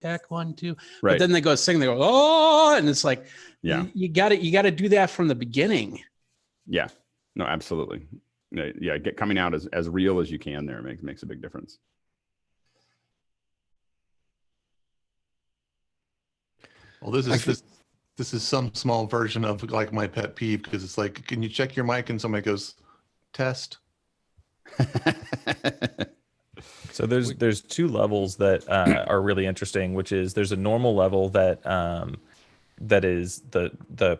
back 1, 2. Right. But then they go sing, they go, oh, and it's like, yeah, you got to do that from the beginning. Yeah, no, absolutely. Yeah, get coming out as real as you can there makes a big difference. Well, this is some small version of like my pet peeve, because it's like, can you check your mic? And somebody goes, test. So there's two levels that are really interesting, which is there's a normal level that that is the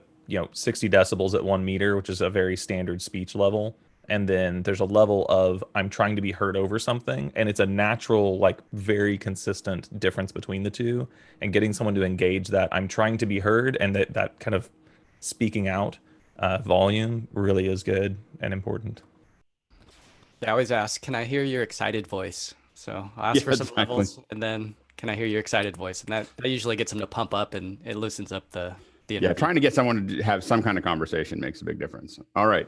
60 decibels at 1 meter, which is a very standard speech level. And then there's a level of I'm trying to be heard over something, and it's a natural, like very consistent difference between the two. And getting someone to engage that I'm trying to be heard and that kind of speaking out volume really is good and important. I always ask, can I hear your excited voice? So I'll ask for some levels, and then can I hear your excited voice? And that usually gets them to pump up, and it loosens up the interview. Yeah, trying to get someone to have some kind of conversation makes a big difference. All right.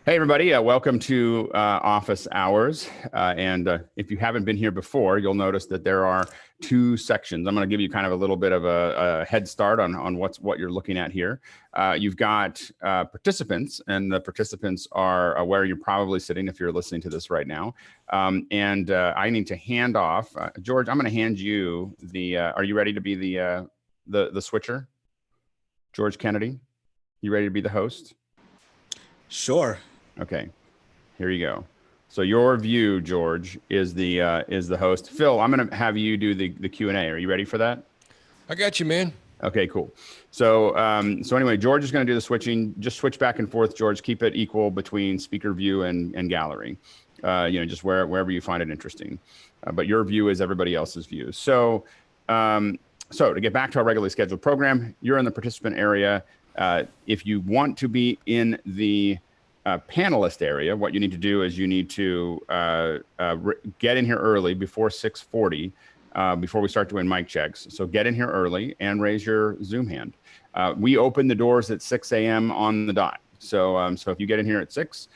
Hey, everybody. Welcome to Office Hours. And if you haven't been here before, you'll notice that there are 2 sections. I'm going to give you kind of a little bit of a head start on what you're looking at here. You've got participants, and the participants are where you're probably sitting if you're listening to this right now. And I need to hand off. George, I'm going to hand you the, are you ready to be the switcher? George Kennedy, you ready to be the host? Sure. Okay, here you go. So your view, George, is the host. Phil, I'm going to have you do the Q&A. Are you ready for that? I got you, man. Okay, cool. So anyway, George is going to do the switching. Just switch back and forth, George. Keep it equal between speaker view and gallery. Just wherever you find it interesting. But your view is everybody else's view. So to get back to our regularly scheduled program, you're in the participant area. If you want to be in the panelist area, what you need to do is you need to get in here early before 6:40, before we start doing mic checks. So get in here early and raise your Zoom hand. We open the doors at 6 a.m. on the dot. So if you get in here at 6,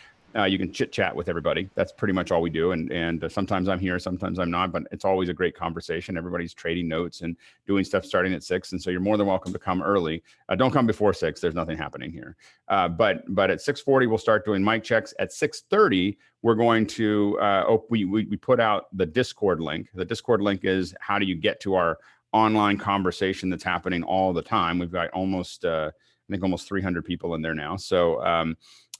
you can chit chat with everybody. That's pretty much all we do. And sometimes I'm here, sometimes I'm not, but it's always a great conversation. Everybody's trading notes and doing stuff starting at 6. And so you're more than welcome to come early. Don't come before 6. There's nothing happening here. But at 6:40, we'll start doing mic checks. At 6:30, we're going to, we put out the Discord link. The Discord link is how do you get to our online conversation that's happening all the time. We've got almost, I think almost 300 people in there now. So,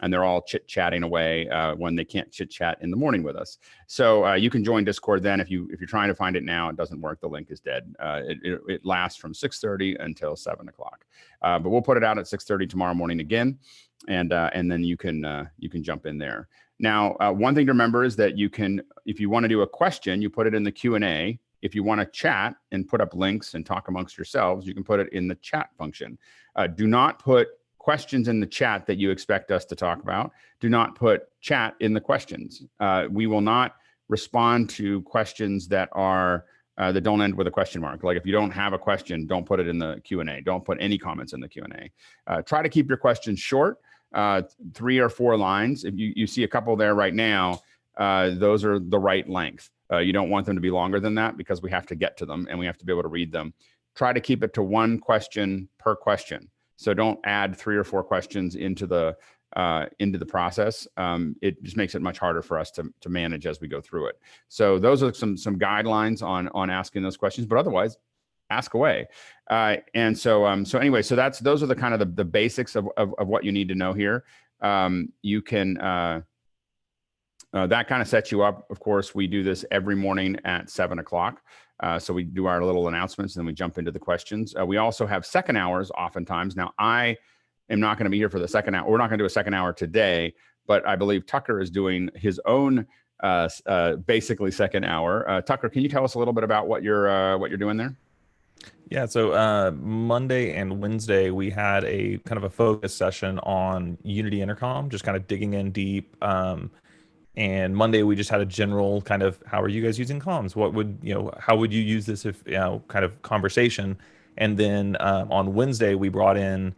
and they're all chit-chatting away when they can't chit-chat in the morning with us. So you can join Discord then. If you're trying to find it now, it doesn't work. The link is dead. It lasts from 6:30 until 7 o'clock. But we'll put it out at 6:30 tomorrow morning again, and then you can jump in there. Now, one thing to remember is that you can, if you want to do a question, you put it in the Q&A. If you want to chat and put up links and talk amongst yourselves, you can put it in the chat function. Do not put questions in the chat that you expect us to talk about. Do not put chat in the questions. We will not respond to questions that are that don't end with a question mark. Like if you don't have a question, don't put it in the Q&A. Don't put any comments in the Q&A. Try to keep your questions short, 3 or 4 lines. If you see a couple there right now, those are the right length. You don't want them to be longer than that because we have to get to them and we have to be able to read them. Try to keep it to 1 question per question. So don't add 3 or 4 questions into the process. It just makes it much harder for us to manage as we go through it. So those are some guidelines on asking those questions, but otherwise ask away. And so anyway, so those are the kind of the basics of what you need to know here. You can, that kind of sets you up. Of course, we do this every morning at 7 o'clock. So we do our little announcements and then we jump into the questions. We also have second hours oftentimes. Now, I am not going to be here for the second hour. We're not going to do a second hour today, but I believe Tucker is doing his own basically second hour. Tucker, can you tell us a little bit about what you're doing there? Yeah, so Monday and Wednesday, we had a kind of a focus session on Unity Intercom, just kind of digging in deep. And Monday we just had a general kind of, how are you guys using comms? What would, how would you use this if, kind of conversation. And then on Wednesday, we brought in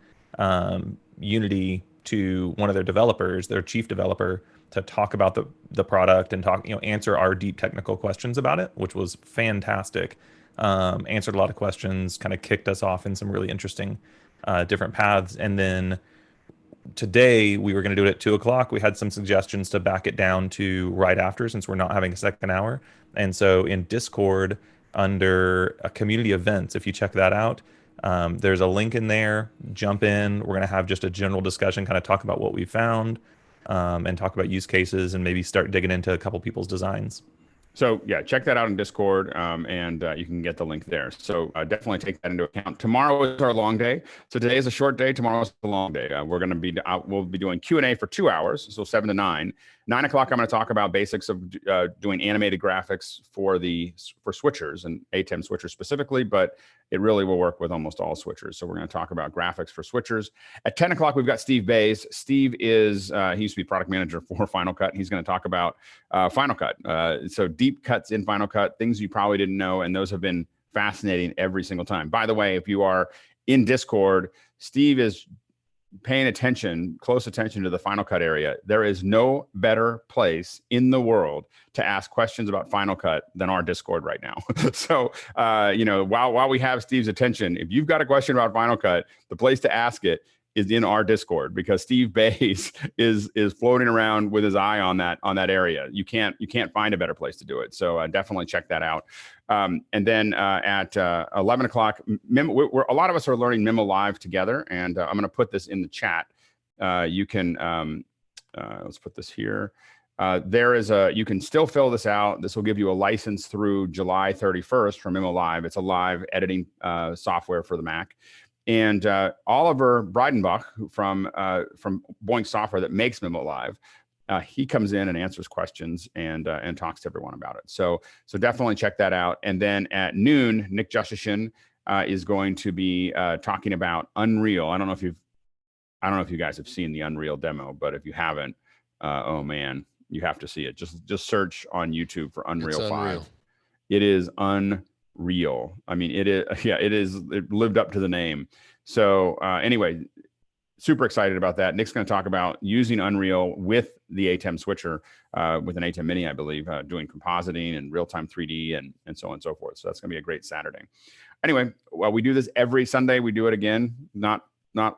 Unity to one of their developers, their chief developer, to talk about the product and talk, answer our deep technical questions about it, which was fantastic. answered a lot of questions, kind of kicked us off in some really interesting different paths. And then today we were going to do it at 2 o'clock. We had some suggestions to back it down to right after, since we're not having a second hour. And so in Discord, under community events, if you check that out, there's a link in there. Jump in. We're going to have just a general discussion, kind of talk about what we found, and talk about use cases, and maybe start digging into a couple people's designs. So yeah, check that out in Discord, and you can get the link there. So definitely take that into account. Tomorrow is our long day. So today is a short day. Tomorrow is a long day. We're going to be we'll be doing Q&A for 2 hours, so 7 to 9. 9 o'clock, I'm going to talk about basics of doing animated graphics for switchers and ATEM switchers specifically, but it really will work with almost all switchers. So we're going to talk about graphics for switchers. At 10 o'clock, we've got Steve Bays. Steve is he used to be product manager for Final Cut. He's going to talk about Final Cut. So deep cuts in Final Cut, things you probably didn't know, and those have been fascinating every single time. By the way, if you are in Discord, Steve is paying close attention to the Final Cut area. There is no better place in the world to ask questions about Final Cut than our Discord right now. So, while we have Steve's attention, if you've got a question about Final Cut, the place to ask it is in our Discord, because Steve Bays is floating around with his eye on that area. You can't find a better place to do it. So definitely check that out. And then at 11 o'clock, a lot of us are learning Mimo Live together, and I'm going to put this in the chat. You can let's put this here. You can still fill this out. This will give you a license through July 31st for Mimo Live. It's a live editing software for the Mac. And Oliver Breidenbach from Boink Software that makes Mimo Live, he comes in and answers questions and talks to everyone about it. So definitely check that out. And then at noon, Nick Justishin is going to be talking about Unreal. I don't know if you guys have seen the Unreal demo, but if you haven't, oh man, you have to see it. Just search on YouTube for Unreal 5. It is unreal. I mean, it lived up to the name. So anyway, super excited about that. Nick's going to talk about using Unreal with the ATEM switcher, with an ATEM Mini, I believe, doing compositing and real-time 3D and so on and so forth. So that's going to be a great Saturday. Anyway, well, we do this every Sunday. We do it again, not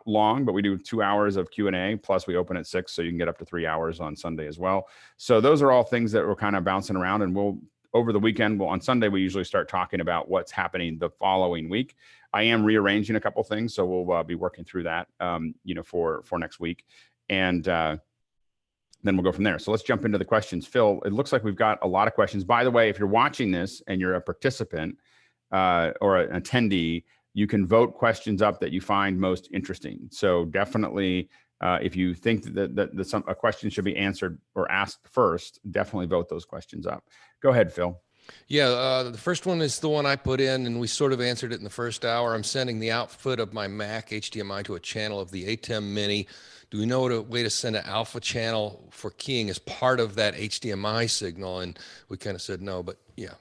long, but we do 2 hours of Q&A, plus we open at 6, so you can get up to 3 hours on Sunday as well. So those are all things that we're kind of bouncing around, and over the weekend, on Sunday, we usually start talking about what's happening the following week. I am rearranging a couple things, so we'll be working through that, for next week, and then we'll go from there. So let's jump into the questions. Phil, it looks like we've got a lot of questions. By the way, if you're watching this and you're a participant or an attendee, you can vote questions up that you find most interesting. So definitely, if you think that a question should be answered or asked first, definitely vote those questions up. Go ahead, Phil. Yeah, the first one is the one I put in, and we sort of answered it in the first hour. I'm sending the output of my Mac HDMI to a channel of the ATEM Mini. Do we know a way to send an alpha channel for keying as part of that HDMI signal? And we kind of said no, but yeah.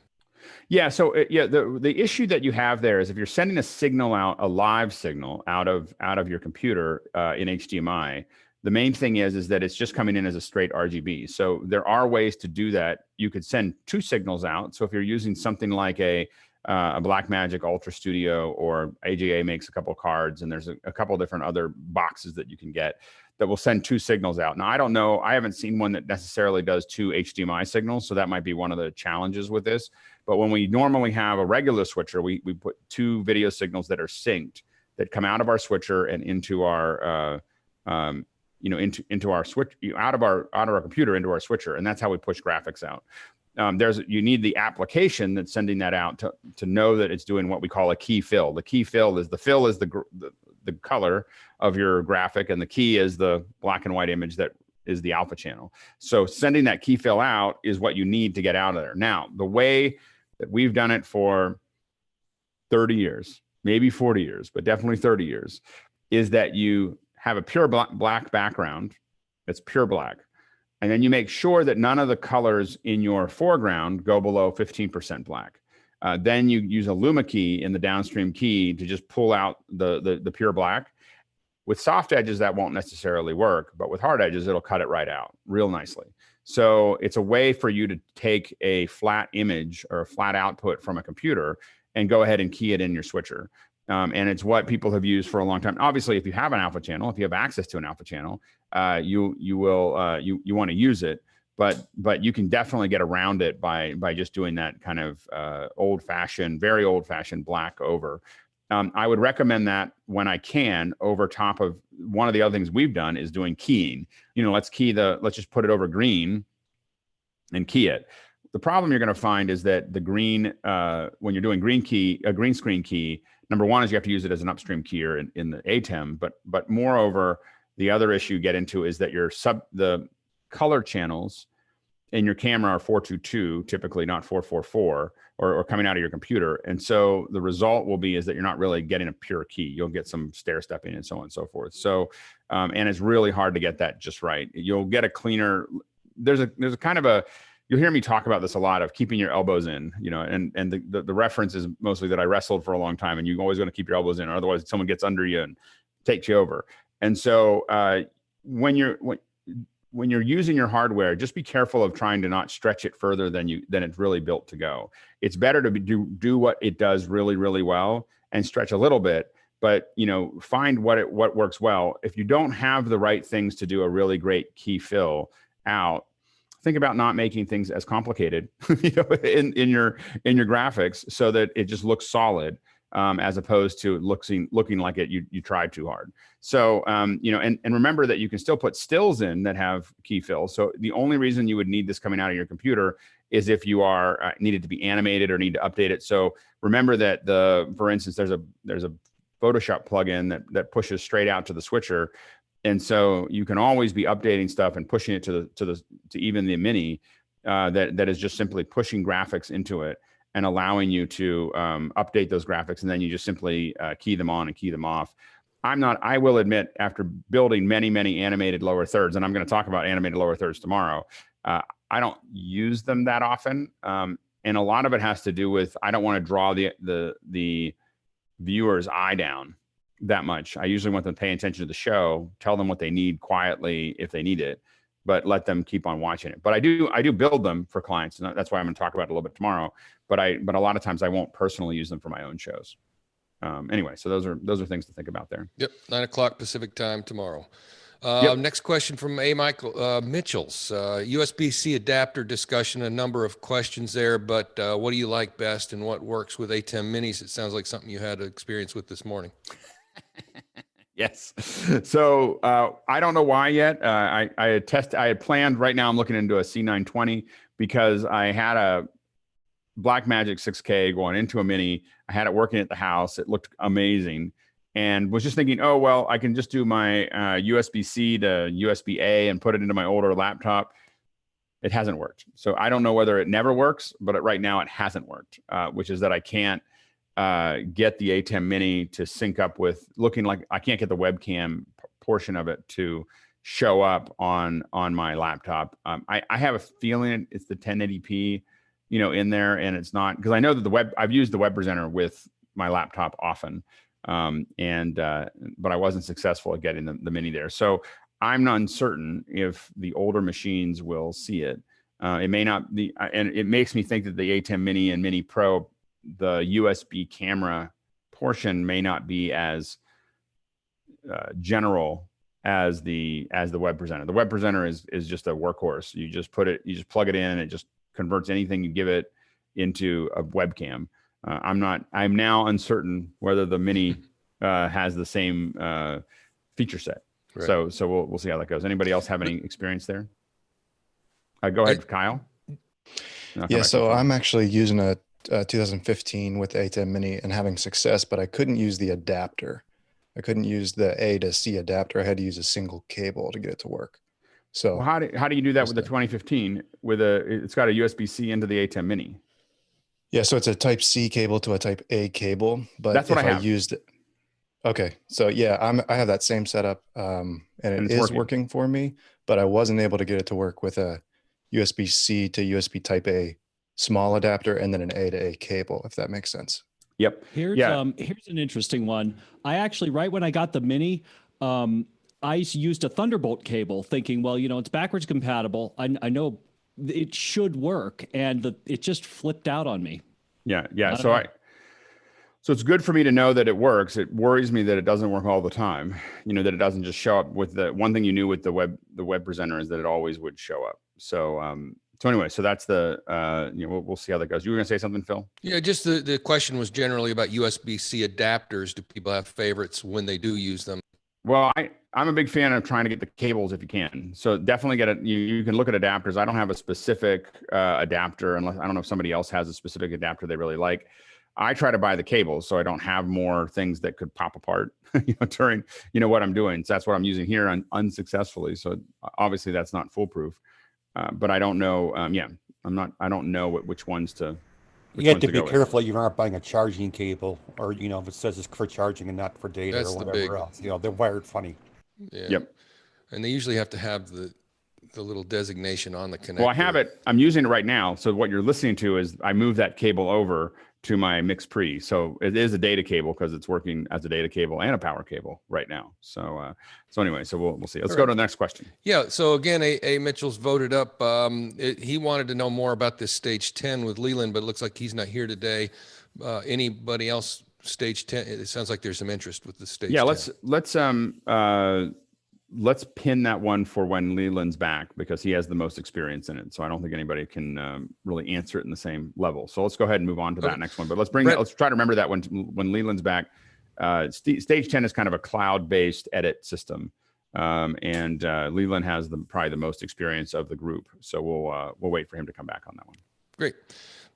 Yeah. So the issue that you have there is if you're sending a signal out, a live signal out of your computer in HDMI, the main thing is that it's just coming in as a straight RGB. So there are ways to do that. You could send 2 signals out. So if you're using something like a Blackmagic Ultra Studio, or AJA makes a couple of cards, and there's a couple of different other boxes that you can get that will send 2 signals out. Now, I don't know. I haven't seen one that necessarily does 2 HDMI signals. So that might be one of the challenges with this. But when we normally have a regular switcher, we put 2 video signals that are synced, that come out of our switcher and into our into our switch, out of our computer into our switcher, and that's how we push graphics out. You need the application that's sending that out to know that it's doing what we call a key fill. The key fill is the color of your graphic, and the key is the black and white image that is the alpha channel. So sending that key fill out is what you need to get out of there. Now, the way that we've done it for 30 years, maybe 40 years, but definitely 30 years, is that you have a pure black background. It's pure black. And then you make sure that none of the colors in your foreground go below 15% black. Then you use a Luma key in the downstream key to just pull out the pure black. With soft edges, that won't necessarily work, but with hard edges, it'll cut it right out real nicely. So it's a way for you to take a flat image or a flat output from a computer and go ahead and key it in your switcher. And it's what people have used for a long time. Obviously, if you have an alpha channel, if you have access to an alpha channel, you want to use it. But you can definitely get around it by just doing that kind of very old fashioned black over. I would recommend that when I can, over top of one of the other things we've done is doing keying. Let's just put it over green and key it. The problem you're going to find is that the green, when you're doing a green screen key, number one is you have to use it as an upstream keyer in the ATEM. But moreover, the other issue you get into is that the color channels in your camera are 422, typically not 444, or coming out of your computer. And so the result will be is that you're not really getting a pure key. You'll get some stair stepping and so on and so forth. So, and it's really hard to get that just right. You'll get a cleaner, there's a kind of you'll hear me talk about this a lot of keeping your elbows in, and the reference is mostly that I wrestled for a long time, and you're always going to keep your elbows in, or otherwise someone gets under you and takes you over. And so when you're using your hardware, just be careful of trying to not stretch it further than it's really built to go. It's better to do what it does really, really well and stretch a little bit, but find what works well. If you don't have the right things to do a really great key fill out, think about not making things as complicated in your graphics so that it just looks solid. As opposed to looking like you tried too hard. So, and remember that you can still put stills in that have key fills. So the only reason you would need this coming out of your computer is if you are needed to be animated or need to update it. So remember that for instance, there's a Photoshop plugin that pushes straight out to the switcher. And so you can always be updating stuff and pushing it to even the Mini that is just simply pushing graphics into it and allowing you to update those graphics, and then you just simply key them on and key them off. I will admit, after building many, many animated lower thirds, and I'm going to talk about animated lower thirds tomorrow, I don't use them that often. And a lot of it has to do with, I don't want to draw the viewer's eye down that much. I usually want them to pay attention to the show, tell them what they need quietly if they need it, but let them keep on watching it. But I do build them for clients, and that's why I'm going to talk about it a little bit tomorrow. But a lot of times I won't personally use them for my own shows. Anyway, so those are things to think about there. Yep, 9:00 Pacific time tomorrow. Yep. Next question from Michael Mitchell's USB-C adapter discussion. A number of questions there, but what do you like best and what works with ATEM Minis? It sounds like something you had experience with this morning. Yes. So I don't know why yet. I had planned. Right now I'm looking into a C920 because I had a Blackmagic 6K going into a Mini. I had it working at the house. It looked amazing, and was just thinking, oh well, I can just do my USB-C to USB-A and put it into my older laptop. It hasn't worked. So I don't know whether it never works, but right now it hasn't worked. Which is that I can't get the ATEM Mini to sync up with looking like I can't get the webcam portion of it to show up on my laptop. I have a feeling it's the 1080p, in there, and it's not, because I know that I've used the web presenter with my laptop often, but I wasn't successful at getting the Mini there. So I'm uncertain if the older machines will see it. It may not be, and it makes me think that the ATEM Mini and Mini Pro, the USB camera portion may not be as general as the web presenter. The web presenter is just a workhorse. You just plug it in, and it just converts anything you give it into a webcam. I'm now uncertain whether the Mini has the same feature set. Right. So we'll see how that goes. Anybody else have any experience there? Go ahead, Kyle. Yeah, so I'm actually using a 2015 with ATEM Mini and having success, but I couldn't use the adapter. I couldn't use the A to C adapter. I had to use a single cable to get it to work. So how do you do that with the 2015? It's got a USB-C into the ATEM Mini. Yeah, so it's a Type C cable to a Type A cable, but that's what I have. used it. Okay, so yeah, I have that same setup, and it is working for me, but I wasn't able to get it to work with a USB-C to USB Type A small adapter and then an A to A cable, if that makes sense. Yep. Here's an interesting one. I actually, right when I got the Mini, I used a Thunderbolt cable thinking, well, it's backwards compatible. I know it should work, and it just flipped out on me. Yeah. So So it's good for me to know that it works. It worries me that it doesn't work all the time. That it doesn't just show up with the one thing you knew with the web presenter is that it always would show up. So anyway, so that's the we'll see how that goes. You were gonna say something, Phil? Yeah, just the question was generally about USB-C adapters. Do people have favorites when they do use them? Well, I'm a big fan of trying to get the cables if you can. So definitely get it. You can look at adapters. I don't have a specific adapter unless I don't know if somebody else has a specific adapter they really like. I try to buy the cables so I don't have more things that could pop apart during what I'm doing. So that's what I'm using here unsuccessfully. So obviously that's not foolproof. But I don't know. I don't know which ones to. You have to be careful you're not buying a charging cable, or if it says it's for charging and not for data or whatever else. They're wired funny. Yeah. Yep. And they usually have to have the little designation on the connector. Well, I have it. I'm using it right now. So what you're listening to is I moved that cable over to my Mix Pre. So it is a data cable because it's working as a data cable and a power cable right now. So anyway, so we'll see. Let's go to the next question. Yeah. So again, A. Mitchell's voted up. He wanted to know more about this stage 10 with Leland, but it looks like he's not here today. Anybody else? Stage 10. It sounds like there's some interest with the stage. Yeah. 10. Let's pin that one for when Leland's back because he has the most experience in it. So I don't think anybody can really answer it in the same level. So let's go ahead and move on to that next one. But let's let's try to remember that when Leland's back. Stage 10 is kind of a cloud-based edit system, and Leland has probably the most experience of the group. So we'll wait for him to come back on that one. Great.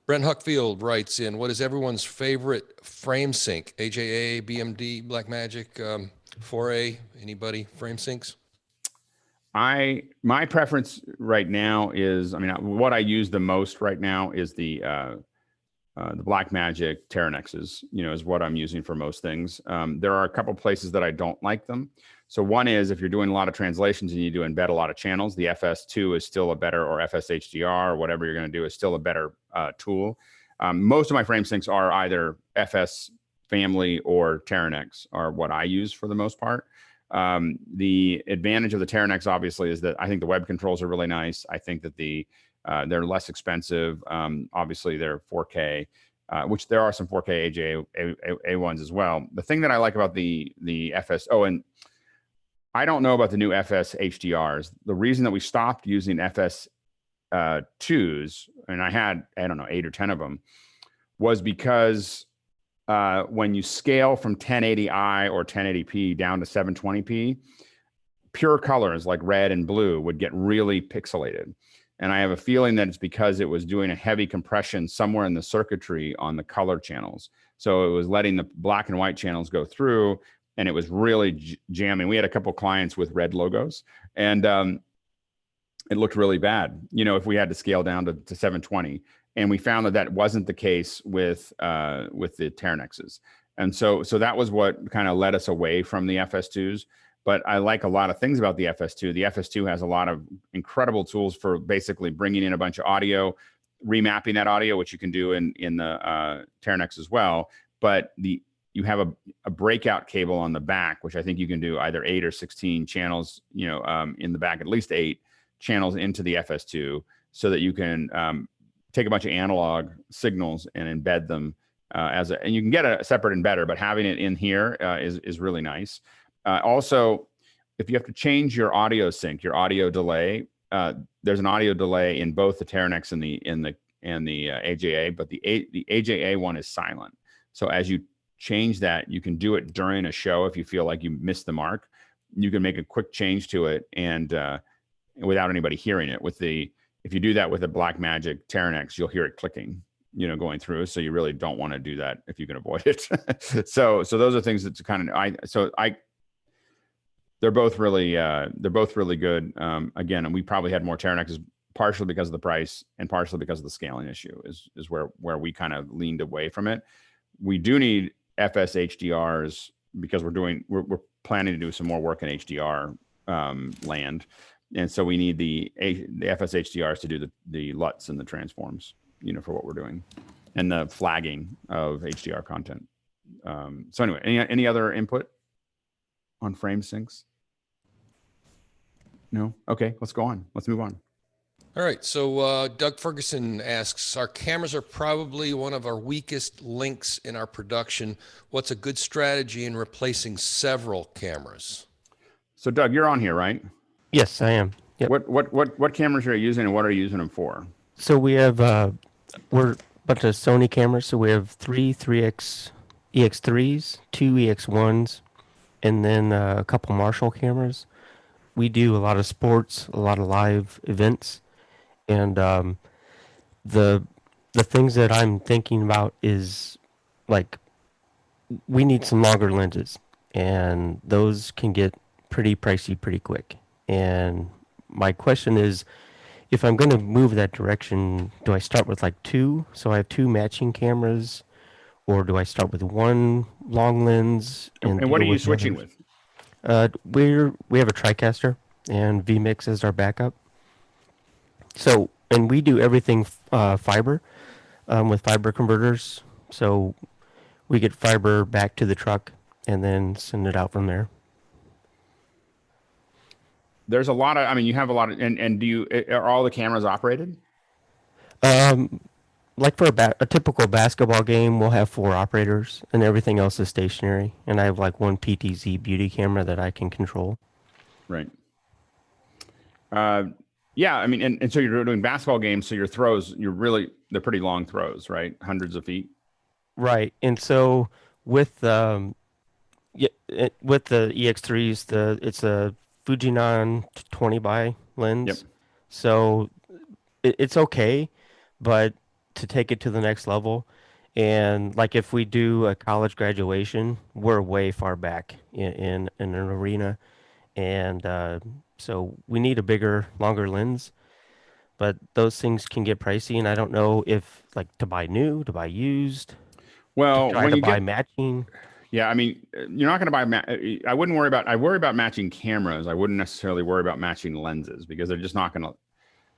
Brent Huckfield writes in, what is everyone's favorite frame sync? AJA, BMD, Blackmagic, 4A, anybody frame syncs? My preference right now is, what I use the most right now is the Blackmagic Teranexes, is what I'm using for most things. There are a couple places that I don't like them. So one is if you're doing a lot of translations and you do embed a lot of channels, the FS2 is still a better, or FS-HDR or whatever you're going to do is still a better tool. Most of my frame syncs are either FS family or Teranex are what I use for the most part. The advantage of the Teranex obviously is that I think the web controls are really nice. I think that they're less expensive. Obviously they're 4K, which there are some 4K AJA ones as well. The thing that I like about the FS, and I don't know about the new FS HDRs. The reason that we stopped using FS 2s, and I had, 8 or 10 of them, was because when you scale from 1080i or 1080p down to 720p, pure colors like red and blue would get really pixelated. And I have a feeling that it's because it was doing a heavy compression somewhere in the circuitry on the color channels. So it was letting the black and white channels go through, and it was really jamming. We had a couple clients with red logos, and it looked really bad, if we had to scale down to 720. And we found that wasn't the case with the Teranexes. And so that was what kind of led us away from the FS2s. But I like a lot of things about the FS2. The FS2 has a lot of incredible tools for basically bringing in a bunch of audio, remapping that audio, which you can do in the Teranex as well. But you have a breakout cable on the back, which I think you can do either 8 or 16 channels, in the back, at least 8 channels into the FS2, so that you can take a bunch of analog signals and embed them and you can get a separate embedder, but having it in here is really nice. Also, if you have to change your audio sync, your audio delay, there's an audio delay in both the Teranex and the AJA, but the AJA one is silent. So as you change that, you can do it during a show. If you feel like you missed the mark, you can make a quick change to it and without anybody hearing it. If you do that with a Blackmagic Teranex, you'll hear it clicking, going through. So you really don't want to do that if you can avoid it. so those are things that's kind of, they're both really good. Again, and we probably had more Teranexes partially because of the price and partially because of the scaling issue is where we kind of leaned away from it. We do need FS HDRs because we're planning to do some more work in HDR land. And so we need the FS HDRs to do the LUTs and the transforms, for what we're doing, and the flagging of HDR content. So anyway, any other input on frame syncs? No? Okay, let's go on. Let's move on. All right. So Doug Ferguson asks, our cameras are probably one of our weakest links in our production. What's a good strategy in replacing several cameras? So Doug, you're on here, right? Yes, I am. Yep. What cameras are you using, and what are you using them for? So we have we're a bunch of Sony cameras. So we have three 3X EX3s, two EX1s, and then a couple Marshall cameras. We do a lot of sports, a lot of live events, and the things that I'm thinking about is like we need some longer lenses, and those can get pretty pricey pretty quick. And my question is, if I'm going to move that direction, do I start with like two, so I have two matching cameras, or do I start with one long lens? And what are you switching with? We have a TriCaster and vMix as our backup. So, and we do everything fiber with fiber converters. So we get fiber back to the truck and then send it out from there. There's a lot of, I mean, you have a lot of, and are all the cameras operated? Like for a typical basketball game, we'll have 4 operators and everything else is stationary. And I have like one PTZ beauty camera that I can control. Right. Yeah, I mean, and so you're doing basketball games, so your throws, they're pretty long throws, right? Hundreds of feet. Right. And so with with the EX3s, it's a Fujinon 20 by lens. Yep. So it's okay, but to take it to the next level, and like if we do a college graduation, we're way far back in an arena, and so we need a bigger, longer lens. But those things can get pricey, and I don't know if like to buy new, to buy used. Well, when you buy matching. Yeah, I mean, you're not going to buy. I worry about matching cameras. I wouldn't necessarily worry about matching lenses because they're just not going to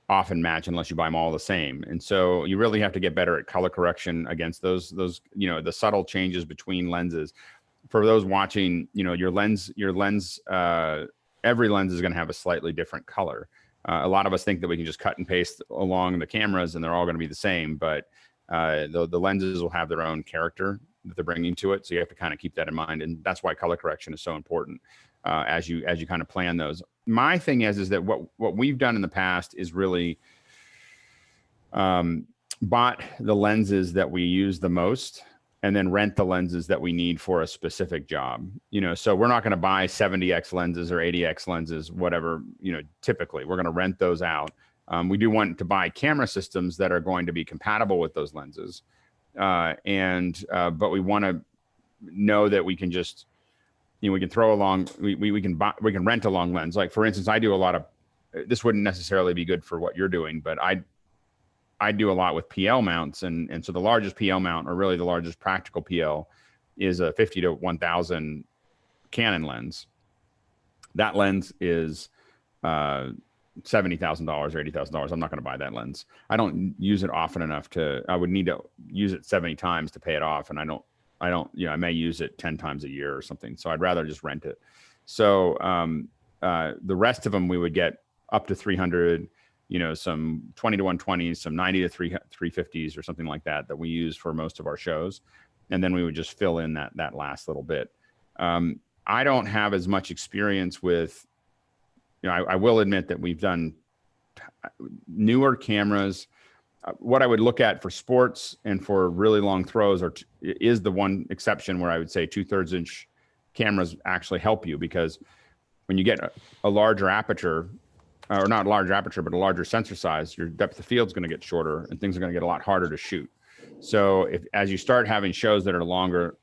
often match unless you buy them all the same. And so you really have to get better at color correction against those the subtle changes between lenses. For those watching, your lens, every lens is going to have a slightly different color. A lot of us think that we can just cut and paste along the cameras and they're all going to be the same, but the lenses will have their own character that they're bringing to it. So you have to kind of keep that in mind. And that's why color correction is so important as you kind of plan those. My thing is that what we've done in the past is really bought the lenses that we use the most and then rent the lenses that we need for a specific job. So we're not going to buy 70X lenses or 80X lenses, whatever, typically we're going to rent those out. We do want to buy camera systems that are going to be compatible with those lenses. But we want to know that we can just, we can throw along, we can rent a long lens. Like for instance, I do a lot of, this wouldn't necessarily be good for what you're doing, but I do a lot with PL mounts. And so the largest PL mount, or really the largest practical PL, is a 50 to 1000 Canon lens. That lens is $70,000 or $80,000. I'm not going to buy that lens. I don't use it often enough I would need to use it 70 times to pay it off. And I don't, I may use it 10 times a year or something. So I'd rather just rent it. So the rest of them, we would get up to 300, some 20 to 120s, some 90 to 350s or something like that we use for most of our shows. And then we would just fill in that last little bit. I don't have as much experience with, I will admit that we've done newer cameras. What I would look at for sports and for really long throws is the one exception where I would say 2/3 inch cameras actually help you, because when you get a larger aperture, or not a larger aperture, but a larger sensor size, your depth of field is going to get shorter and things are going to get a lot harder to shoot. So as you start having shows that are longer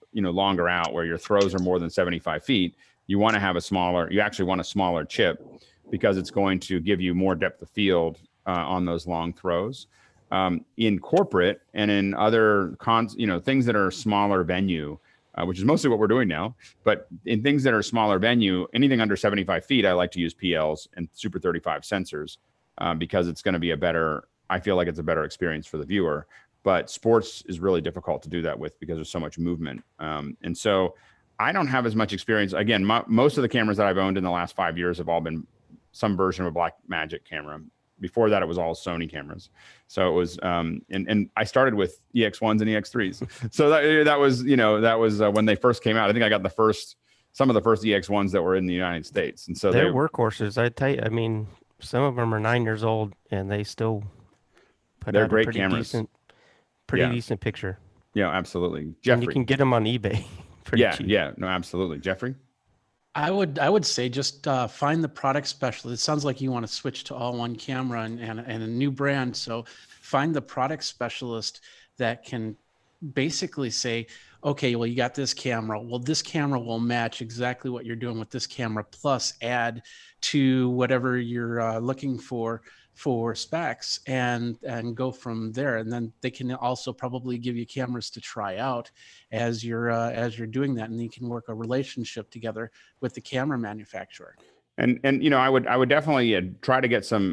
out, where your throws are more than 75 feet, you actually want a smaller chip, because it's going to give you more depth of field on those long throws. In corporate and in other things that are smaller venue, which is mostly what we're doing now, but in things that are smaller venue, anything under 75 feet, I like to use PLs and Super 35 sensors because it's going to be I feel like it's a better experience for the viewer. But sports is really difficult to do that with because there's so much movement. And so I don't have as much experience. Again, most of the cameras that I've owned in the last 5 years have all been some version of a Blackmagic camera. before that it was all Sony cameras. So it was, and I started with EX1s and EX3s. So that was, you know, that was when they first came out. I think I got some of the first EX1s that were in the United States. And so they're workhorses. I tell you, I mean, some of them are 9 years old and they still put they're out great a pretty cameras. decent picture. Yeah, absolutely. Jeffrey. And you can get them on eBay. Cheap. Yeah, no, absolutely. Jeffrey? I would say just find the product specialist. It sounds like you want to switch to all one camera and a new brand. So find the product specialist that can basically say, okay, well, you got this camera. Well, this camera will match exactly what you're doing with this camera, plus add to whatever you're looking for specs and go from there. And then they can also probably give you cameras to try out as you're doing that, and you can work a relationship together with the camera manufacturer. And you know, I would definitely try to get some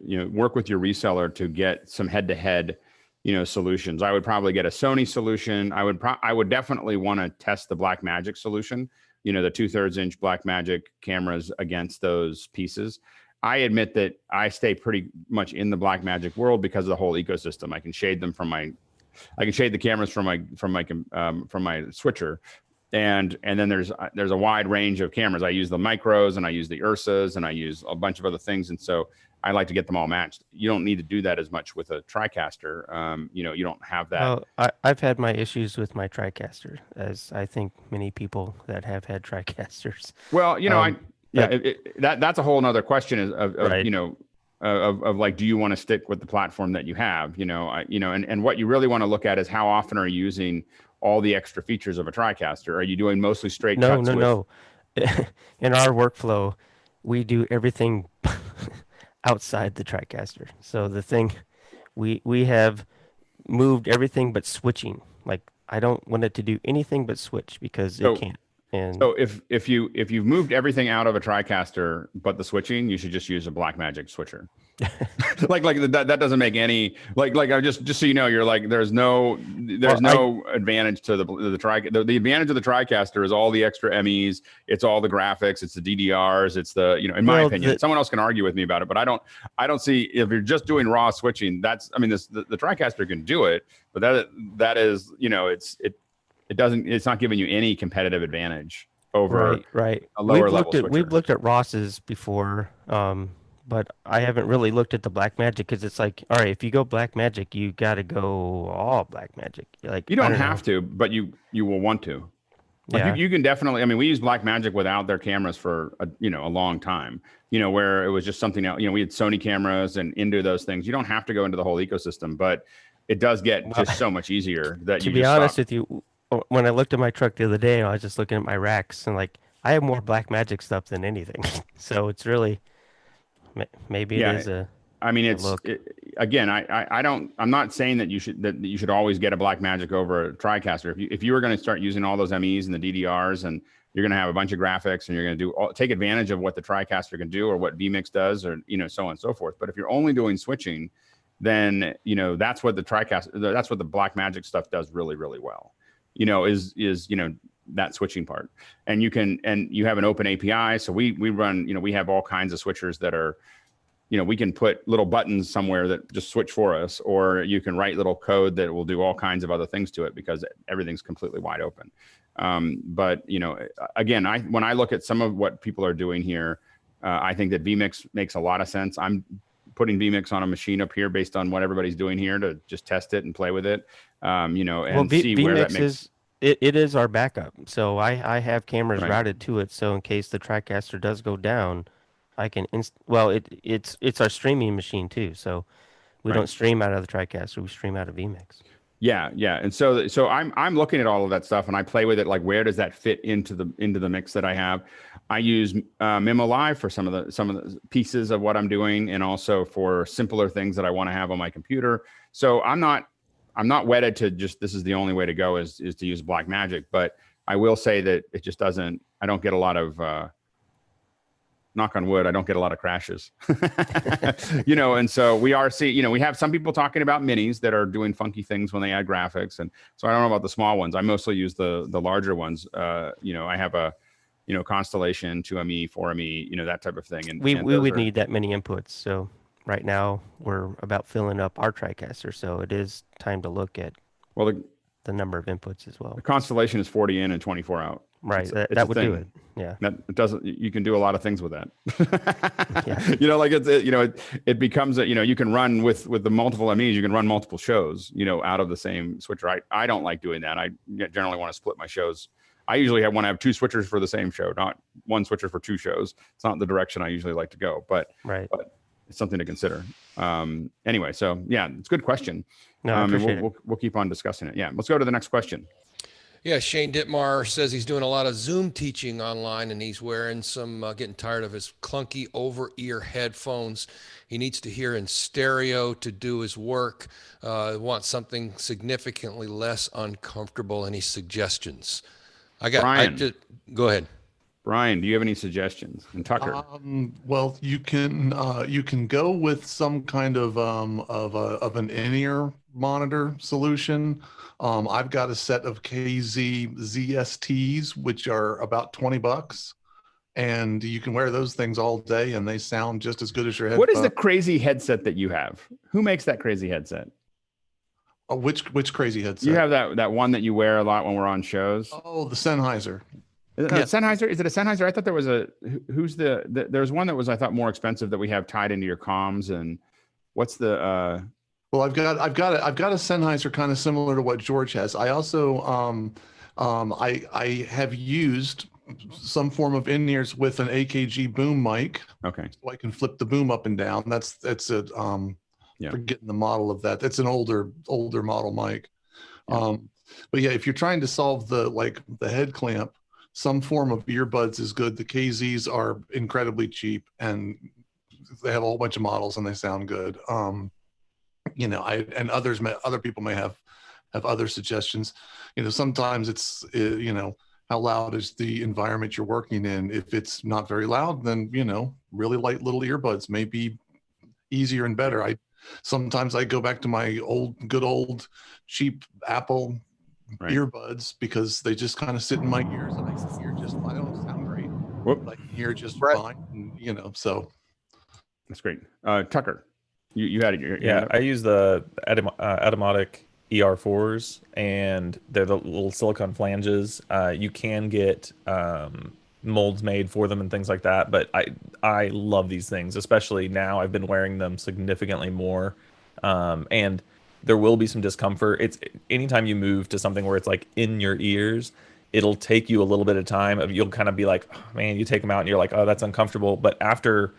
you know, work with your reseller to get some head-to-head, you know, solutions. I would probably get a Sony solution. I would definitely want to test the Blackmagic solution, you know, the 2/3 inch Blackmagic cameras against those pieces. I admit that I stay pretty much in the Blackmagic world because of the whole ecosystem. I can shade them I can shade the cameras from my switcher, and then there's a wide range of cameras. I use the micros and I use the Ursas and I use a bunch of other things, and so I like to get them all matched. You don't need to do that as much with a TriCaster. You know, you don't have that. Well, I've had my issues with my TriCaster, as I think many people that have had TriCasters. Well, you know, that's a whole nother question of right. You know, of like, do you want to stick with the platform that you have? You know, and what you really want to look at is how often are you using all the extra features of a TriCaster? Are you doing mostly straight cuts? No. In our workflow, we do everything outside the TriCaster. So the thing, we have moved everything but switching. Like, I don't want it to do anything but switch because it can't. And so if you've moved everything out of a TriCaster but the switching, you should just use a Blackmagic switcher. like that doesn't make any like I just so you know, you're like there's no advantage to the advantage of the TriCaster is all the extra MEs, it's all the graphics, it's the DDRs, it's the, you know, in my opinion, someone else can argue with me about it, but I don't see, if you're just doing raw switching, that's, I mean, the TriCaster can do it, but that is, you know, it's not giving you any competitive advantage over a lower level switcher. We've looked at Ross's before, but I haven't really looked at the Blackmagic because it's like, all right, if you go Blackmagic, you got to go all Blackmagic. Like, you don't have to, but you will want to. Like you can definitely. I mean, we use Blackmagic without their cameras for a long time. You know, where it was just something else. You know, we had Sony cameras and into those things. You don't have to go into the whole ecosystem, but it does get just so much easier that to be honest with you. When I looked at my truck the other day, I was just looking at my racks and like, I have more Blackmagic stuff than anything. So it's really, maybe it is I mean, again, I'm not saying that you should always get a Blackmagic over a TriCaster. If you were going to start using all those MEs and the DDRs, and you're going to have a bunch of graphics and you're going to take advantage of what the TriCaster can do or what vMix does, or, you know, so on and so forth. But if you're only doing switching, then, you know, that's what the Blackmagic stuff does really, really well. You know, is you know, that switching part, and you have an open API. So we run, you know, we have all kinds of switchers that are, you know, we can put little buttons somewhere that just switch for us, or you can write little code that will do all kinds of other things to it because everything's completely wide open. But, you know, again, when I look at some of what people are doing here, I think that vMix makes a lot of sense. I'm putting vMix on a machine up here based on what everybody's doing here to just test it and play with it, you know, and see where that makes. It is our backup. So I have cameras routed to it. So in case the TriCaster does go down, I can it's our streaming machine too. So we don't stream out of the TriCaster. We stream out of vMix. Yeah. And so I'm looking at all of that stuff and I play with it. Like, where does that fit into the mix that I have? I use Mimo Live for some of the pieces of what I'm doing, and also for simpler things that I want to have on my computer. So I'm not wedded to just, this is the only way to go is to use Blackmagic, but I will say that it just doesn't, I don't get a lot of, knock on wood, I don't get a lot of crashes, you know? And so we have some people talking about minis that are doing funky things when they add graphics. And so I don't know about the small ones. I mostly use the larger ones. You know, I have a, you know, Constellation 2ME, 4ME, you know, that type of thing. And we would need that many inputs. So right now we're about filling up our TriCaster, so it is time to look at Well, the number of inputs as well. the Constellation is 40 in and 24 out. Right, It's that a would do thing. it. Yeah. That it doesn't. You can do a lot of things with that. Yeah. You know, like it becomes a, you can run with the multiple MEs. You can run multiple shows, out of the same switcher. I don't like doing that. I generally want to split my shows. I usually want to have 2 switchers for the same show, not 1 switcher for 2 shows. It's not the direction I usually like to go, but it's something to consider. Anyway, so yeah, it's a good question. No, I appreciate and we'll keep on discussing it. Yeah, let's go to the next question. Yeah, Shane Dittmar says he's doing a lot of Zoom teaching online, and he's wearing some, getting tired of his clunky over-ear headphones. He needs to hear in stereo to do his work. Wants something significantly less uncomfortable. Any suggestions? Brian. Go ahead. Brian, do you have any suggestions? And Tucker. Well, you can go with some kind of an in-ear monitor solution. I've got a set of KZ ZSTs, which are about $20, and you can wear those things all day, and they sound just as good as your headphones. What is the crazy headset that you have? Who makes that crazy headset? Which crazy headset? You have that one that you wear a lot when we're on shows. Oh, the Sennheiser. Sennheiser? Is it a Sennheiser? I thought there was there's one that was, I thought, more expensive that we have tied into your comms. And what's the Well, I've got a Sennheiser kind of similar to what George has. I also I have used some form of in-ears with an AKG boom mic. Okay. So I can flip the boom up and down. That's forgetting the model of that. That's an older model mic. Yeah. But yeah, if you're trying to solve the head clamp, some form of earbuds is good. The KZs are incredibly cheap, and they have a whole bunch of models, and they sound good. And other people may have other suggestions. Sometimes it's how loud is the environment you're working in. If it's not very loud, then really light little earbuds may be easier and better. Sometimes I go back to my good old cheap Apple earbuds because they just kind of sit in my ears, and I don't sound great. Whoop. I can hear just fine, and, so. That's great. Tucker, you had it. Yeah, I use the Automatic ER4s, and they're the little silicone flanges. You can get molds made for them and things like that, but I love these things, especially now. I've been wearing them significantly more, and there will be some discomfort. It's anytime you move to something where it's like in your ears, it'll take you a little bit of time. You'll kind of be like, oh, man, you take them out and you're like, oh, that's uncomfortable. But after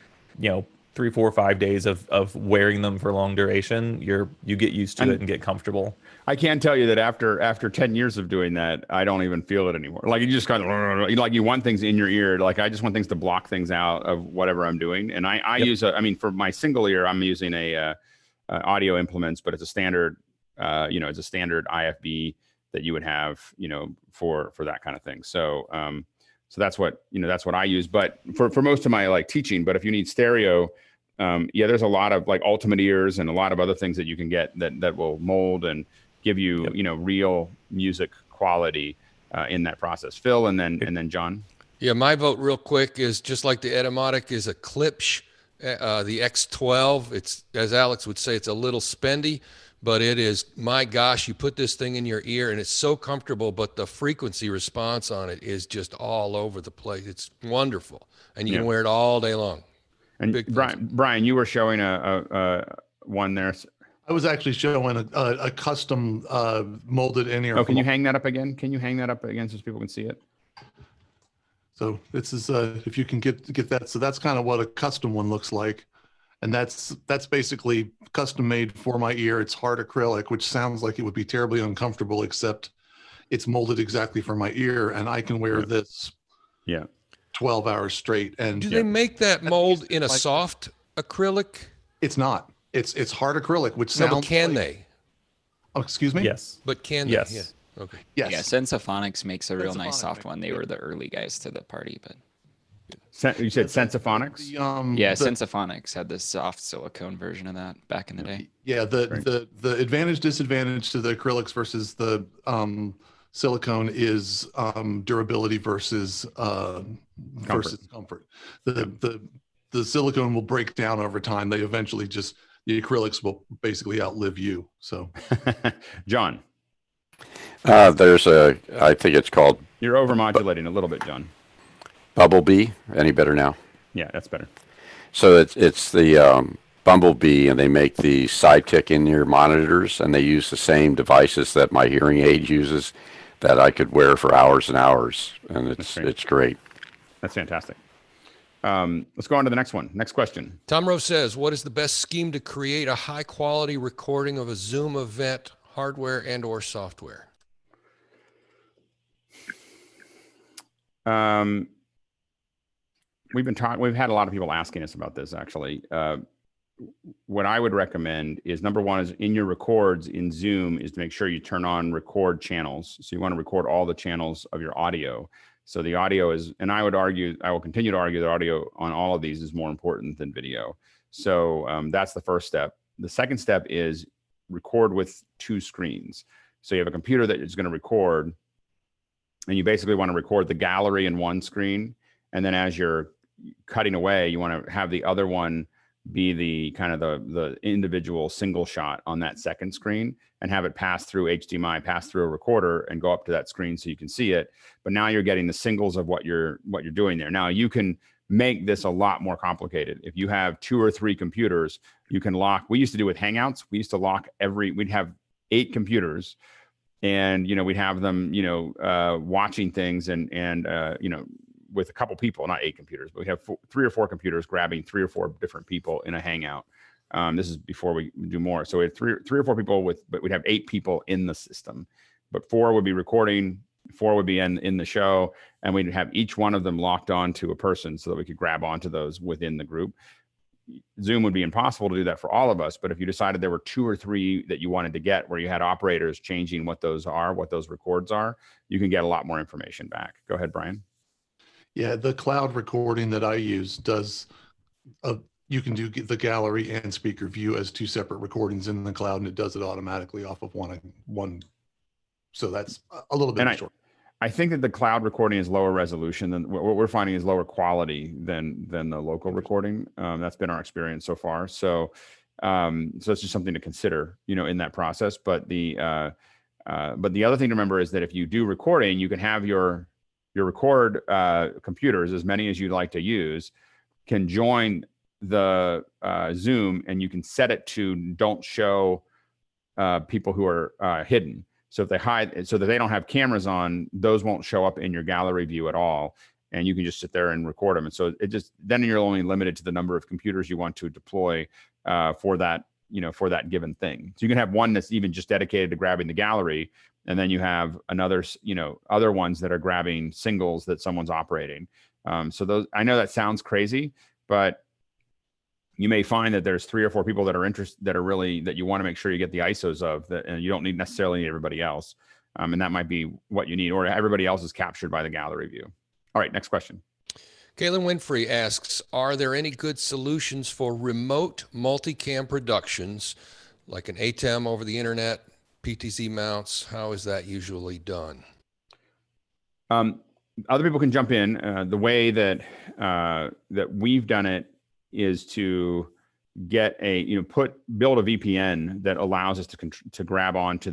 3, 4, 5 days of wearing them for long duration, you get used to it and get comfortable. I can tell you that after 10 years of doing that, I don't even feel it anymore. Like, you just kind of like, you want things in your ear. Like, I just want things to block things out of whatever I'm doing. And I use for my single ear, I'm using a audio implements, but it's a standard, it's a standard IFB that you would have, for that kind of thing. So, so that's what I use. But for most of my teaching, but if you need stereo, there's a lot of Ultimate Ears and a lot of other things that you can get that will mold and give you, real music quality in that process. Phil, and then John. Yeah, my vote real quick is just like the Etymotic is a Klipsch, the X12. It's, as Alex would say, it's a little spendy, but it is, my gosh, you put this thing in your ear and it's so comfortable, but the frequency response on it is just all over the place. It's wonderful. And you can wear it all day long. And Brian, you were showing a one there. I was actually showing a custom molded in-ear. Oh, can you hang that up again? So people can see it? So this is if you can get that. So that's kind of what a custom one looks like. And that's basically custom made for my ear. It's hard acrylic, which sounds like it would be terribly uncomfortable, except it's molded exactly for my ear, and I can wear this 12 hours straight. And do they make that mold in a soft acrylic? It's not. It's hard acrylic, which sounds. No, but can they? Oh, excuse me? Yes. But can they? Yes. Yeah. Okay. Yes. Yeah, Sensophonics makes a real nice soft one. They were the early guys to the party, but. You said Sensophonics? Sensophonics had this soft silicone version of that back in the day. Yeah, the advantage disadvantage to the acrylics versus the silicone is durability versus comfort. The the silicone will break down over time. They eventually just, the acrylics will basically outlive you. So, John, I think it's called. You're overmodulating a little bit, John. Bumblebee. Any better now? Yeah, that's better. So it's the Bumblebee, and they make the Sidekick in-ear monitors, and they use the same devices that my hearing aid uses, that I could wear for hours and hours, and it's great. That's fantastic. Let's go on to the next one. Next question. Tom Rose says, what is the best scheme to create a high quality recording of a Zoom event, hardware and or software? We've had a lot of people asking us about this, actually. What I would recommend is, number one, is in your records in Zoom, is to make sure you turn on record channels. So you want to record all the channels of your audio. So the audio is, and I will continue to argue that audio on all of these is more important than video. So that's the first step. The second step is record with 2 screens. So you have a computer that is going to record, and you basically want to record the gallery in one screen. And then as you're cutting away, you want to have the other one be the kind of the individual single shot on that second screen, and have it pass through HDMI, pass through a recorder, and go up to that screen so you can see it. But now you're getting the singles of what you're doing there. Now you can make this a lot more complicated. If you have 2 or 3 computers, you can lock. We used to do with Hangouts. We used to lock we'd have 8 computers, and we'd have them watching things and with a couple people, not 8 computers, but we have 3 or 4 computers grabbing 3 or 4 different people in a Hangout. This is before we do more. So we had 3 or 4 people but we'd have 8 people in the system, but 4 would be recording, 4 would be in the show, and we'd have each one of them locked on to a person so that we could grab onto those within the group. Zoom would be impossible to do that for all of us, but if you decided there were 2 or 3 that you wanted to get, where you had operators changing what those records are, you can get a lot more information back. Go ahead, Brian. Yeah, the cloud recording that I use does, you can do the gallery and speaker view as 2 separate recordings in the cloud, and it does it automatically off of one. So that's a little bit short. I think that the cloud recording is lower resolution than what we're finding is lower quality than the local recording. That's been our experience so far. So it's just something to consider, in that process. But the other thing to remember is that if you do recording, you can have your record computers, as many as you'd like to use, can join the Zoom, and you can set it to don't show people who are hidden. So if they hide, so that they don't have cameras on, those won't show up in your gallery view at all, and you can just sit there and record them. And so then you're only limited to the number of computers you want to deploy for that given thing. So you can have one that's even just dedicated to grabbing the gallery, and then you have another, other ones that are grabbing singles that someone's operating. So those, I know that sounds crazy, but you may find that there's 3 or 4 people that are interested, that you want to make sure you get the ISOs of that, and you don't necessarily need everybody else. And that might be what you need, or everybody else is captured by the gallery view. All right, next question. Kaylin Winfrey asks, are there any good solutions for remote multicam productions, like an ATEM over the internet, PTZ mounts? How is that usually done? Other people can jump in. The way that we've done it is to get build a VPN that allows us to grab onto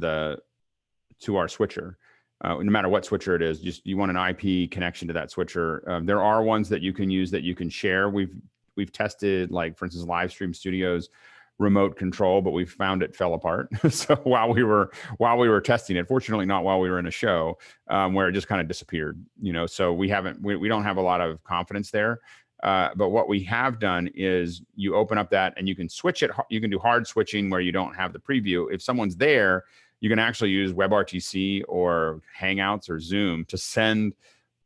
our switcher. No matter what switcher it is, just you want an IP connection to that switcher. There are ones that you can use that you can share. We've tested, like, for instance, Livestream Studios remote control, but we found it fell apart. So while we were testing it, fortunately not while we were in a show, where it just kind of disappeared. So we don't have a lot of confidence there. But what we have done is you open up that and you can switch it. You can do hard switching where you don't have the preview. If someone's there, you can actually use WebRTC or Hangouts or Zoom to send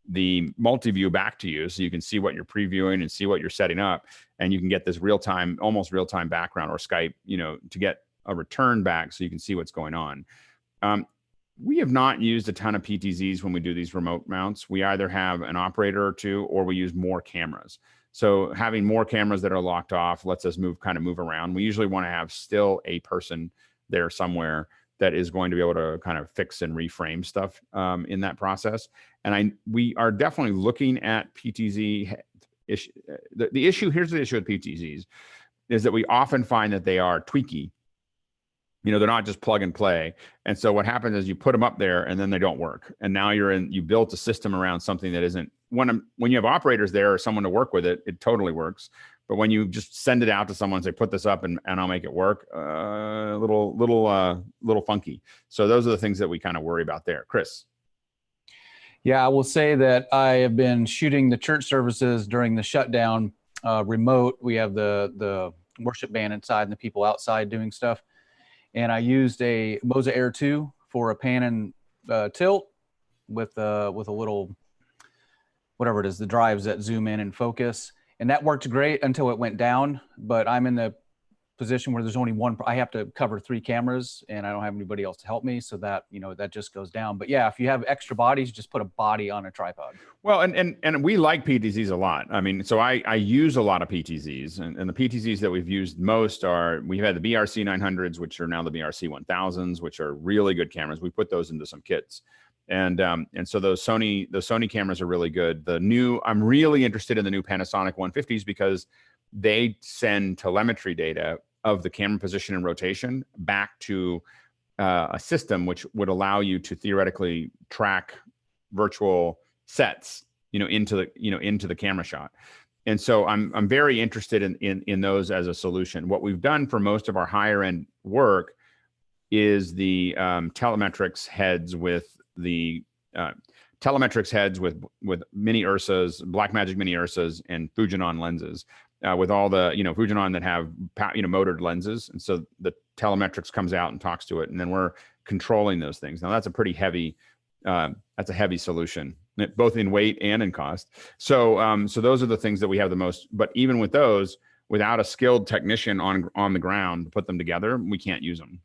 the multi-view back to you, so you can see what you're previewing and see what you're setting up, and you can get this real-time, almost real-time background, or Skype, to get a return back so you can see what's going on. We have not used a ton of PTZs when we do these remote mounts. We either have an operator or 2, or we use more cameras. So having more cameras that are locked off lets us move around. We usually want to have still a person there somewhere that is going to be able to kind of fix and reframe stuff in that process. And we are definitely looking at PTZ issue. The issue, here's the issue with PTZs, is that we often find that they are tweaky. They're not just plug and play. And so what happens is you put them up there and then they don't work. And now you built a system around something that isn't, when you have operators there or someone to work with it, it totally works. But when you just send it out to someone and say, put this up and I'll make it work, a little funky. So those are the things that we kind of worry about there. Chris. Yeah, I will say that I have been shooting the church services during the shutdown remote. We have the worship band inside and the people outside doing stuff. And I used a Moza Air 2 for a pan and tilt with a little, whatever it is, the drives that zoom in and focus. And that worked great until it went down. But I'm in the position where there's only one, I have to cover 3 cameras and I don't have anybody else to help me. So that, that just goes down. But yeah, if you have extra bodies, just put a body on a tripod. Well, and we like PTZs a lot. I mean, so I use a lot of PTZs, and the PTZs that we've used most we've had the BRC 900s, which are now the BRC 1000s, which are really good cameras. We put those into some kits. And so those Sony cameras are really good. I'm really interested in the new Panasonic 150s because they send telemetry data of the camera position and rotation back to a system which would allow you to theoretically track virtual sets, into the camera shot. And so I'm very interested in those as a solution. What we've done for most of our higher end work is the telemetrics heads with mini Ursas, Blackmagic mini Ursas, and Fujinon lenses. With all the Fujinon that have motored lenses, and so the telemetrics comes out and talks to it, and then we're controlling those things. Now that's a pretty heavy, that's a heavy solution, both in weight and in cost. So those are the things that we have the most. But even with those, without a skilled technician on the ground to put them together, we can't use them.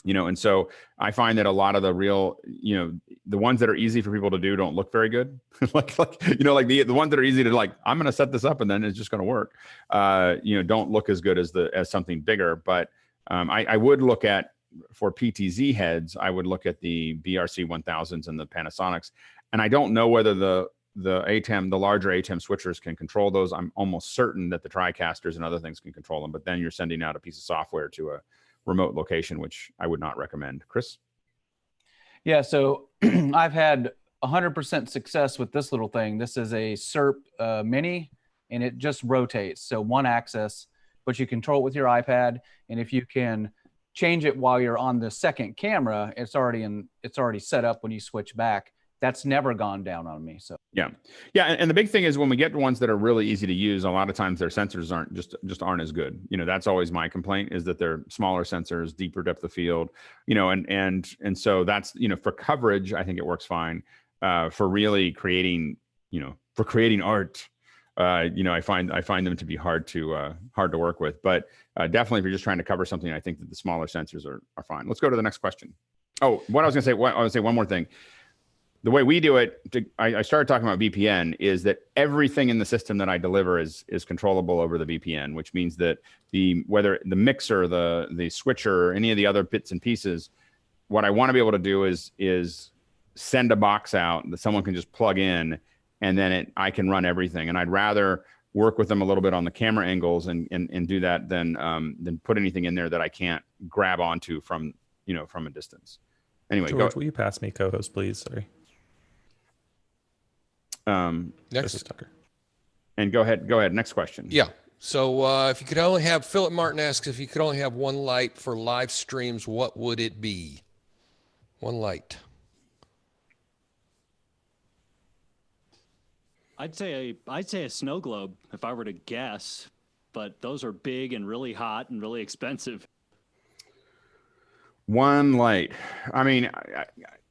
And so I find that a lot of the real, the ones that are easy for people to do don't look very good. like the ones that are easy to I'm going to set this up and then it's just going to work. Don't look as good as something bigger. But I would look at, for PTZ heads, I would look at the BRC 1000s and the Panasonics. And I don't know whether the ATEM, the larger ATEM switchers can control those. I'm almost certain that the TriCasters and other things can control them. But then you're sending out a piece of software to a remote location, which I would not recommend. Chris? Yeah, so I've had 100% success with this little thing. This is a SERP Mini, and it just rotates. So one axis, but you control it with your iPad. And if you can change it while you're on the second camera, it's already set up when you switch back. That's never gone down on me. So yeah. And the big thing is when we get ones that are really easy to use, a lot of times their sensors aren't as good. That's always my complaint, is that they're smaller sensors, deeper depth of field, and so that's, for coverage, I think it works fine. For really creating art, I find them to be hard to work with. But definitely if you're just trying to cover something, I think that the smaller sensors are fine. Let's go to the next question. Oh, I was gonna say one more thing. The way we do it, I started talking about VPN, is that everything in the system that I deliver is controllable over the VPN, which means that whether the mixer, the switcher, any of the other bits and pieces, what I want to be able to do is send a box out that someone can just plug in, and then I can run everything. And I'd rather work with them a little bit on the camera angles and do that than put anything in there that I can't grab onto from a distance. Anyway, George, will you pass me co-host, please? Sorry. Next, Tucker. And go ahead. Next question. Yeah. So if you could only have, Philip Martin asks, if you could only have one light for live streams, what would it be? One light. I'd say a snow globe if I were to guess, but those are big and really hot and really expensive. One light. I mean,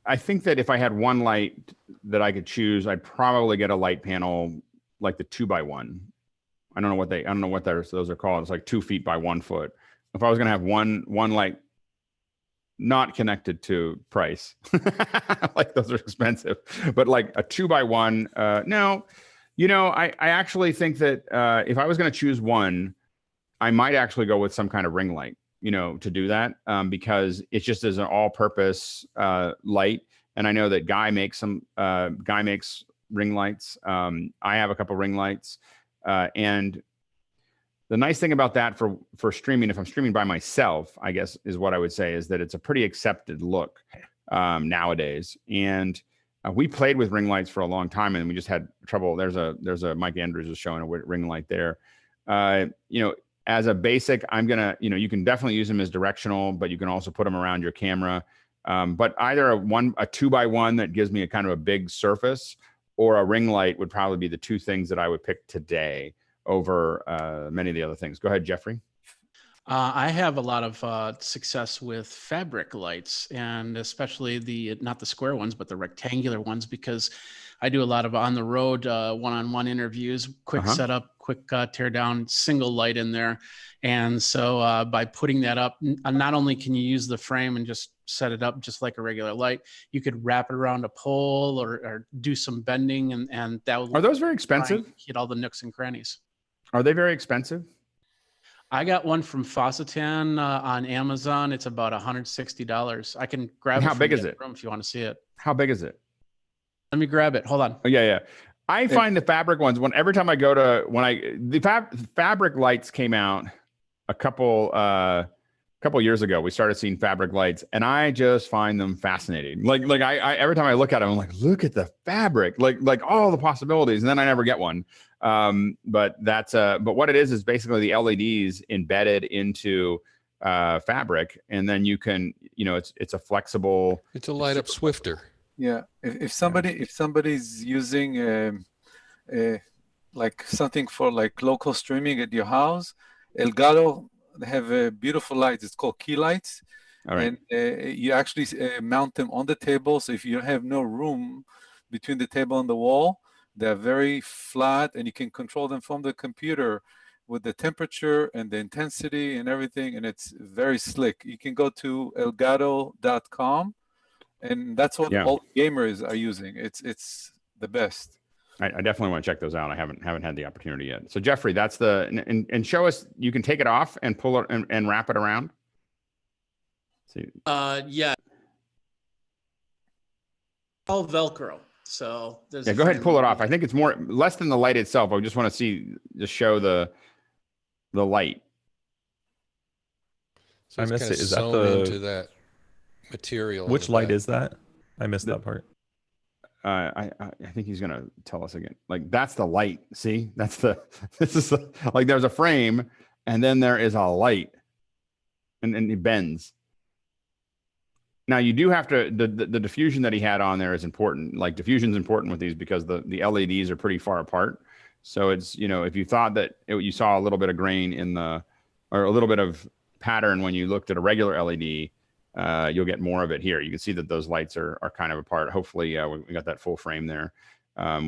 I think that if I had one light that I could choose, I'd probably get a light panel like the 2x1. I don't know what those are called. It's like 2 feet by 1 foot. If I was gonna have one light, not connected to price, like those are expensive, but like a 2x1. No, I actually think that if I was gonna choose one, I might actually go with some kind of ring light. To do that, because it just is an all-purpose light. And I know that Guy makes ring lights. I have a couple ring lights, And the nice thing about that for streaming, if I'm streaming by myself, I guess is what I would say, is that it's a pretty accepted look nowadays. And we played with ring lights for a long time, and we just had trouble. There's a Mike Andrews is showing a ring light there. As a basic, I'm gonna, you can definitely use them as directional, but you can also put them around your camera. But either a 2x1 that gives me a kind of a big surface, or a ring light would probably be the two things that I would pick today over many of the other things. Go ahead, Jeffrey. I have a lot of success with fabric lights, and especially not the square ones, but the rectangular ones, because I do a lot of on the road one-on-one interviews, quick setup, quick tear down, single light in there. And so by putting that up, not only can you use the frame and just set it up just like a regular light, you could wrap it around a pole or do some bending, and that will. Are those very expensive? Hit all the nooks and crannies. Are they very expensive? I got one from Fossetan on Amazon. It's about $160. I can grab it. How big is it? If you want to see it. How big is it? Let me grab it. Hold on. Oh, yeah. I find the fabric ones, every time I go to, the fabric lights came out a couple years ago. We started seeing fabric lights, and I just find them fascinating. Like I every time I look at them, I'm like, look at the fabric, like all the possibilities. And then I never get one. But what it is basically the LEDs embedded into fabric, and then you can, it's a flexible. It's a light up swifter. Yeah, if somebody's using like something for like local streaming at your house, Elgato have a beautiful lights. It's called key lights. All right. And you actually mount them on the table. So if you have no room between the table and the wall, they're very flat, and you can control them from the computer with the temperature and the intensity and everything. And it's very slick. You can go to elgato.com, and that's what all gamers are using. It's the best. I definitely want to check those out. I haven't had the opportunity yet. So Jeffrey, that's and show us. You can take it off and pull it and wrap it around. See. Yeah. All Velcro. So there's go ahead and pull it off. I think it's less than the light itself. I just want to show the light. So I missed it. Is that into that material? Which light is that? I missed that part. I think he's gonna tell us again. Like, that's the light. See, there's a frame, and then there is a light, and it bends. Now you do have to, the diffusion that he had on there is important. Like, diffusion's important with these because the LEDs are pretty far apart. So it's, if you thought that you saw a little bit of grain or a little bit of pattern when you looked at a regular LED, you'll get more of it here. You can see that those lights are kind of apart. Hopefully we got that full frame there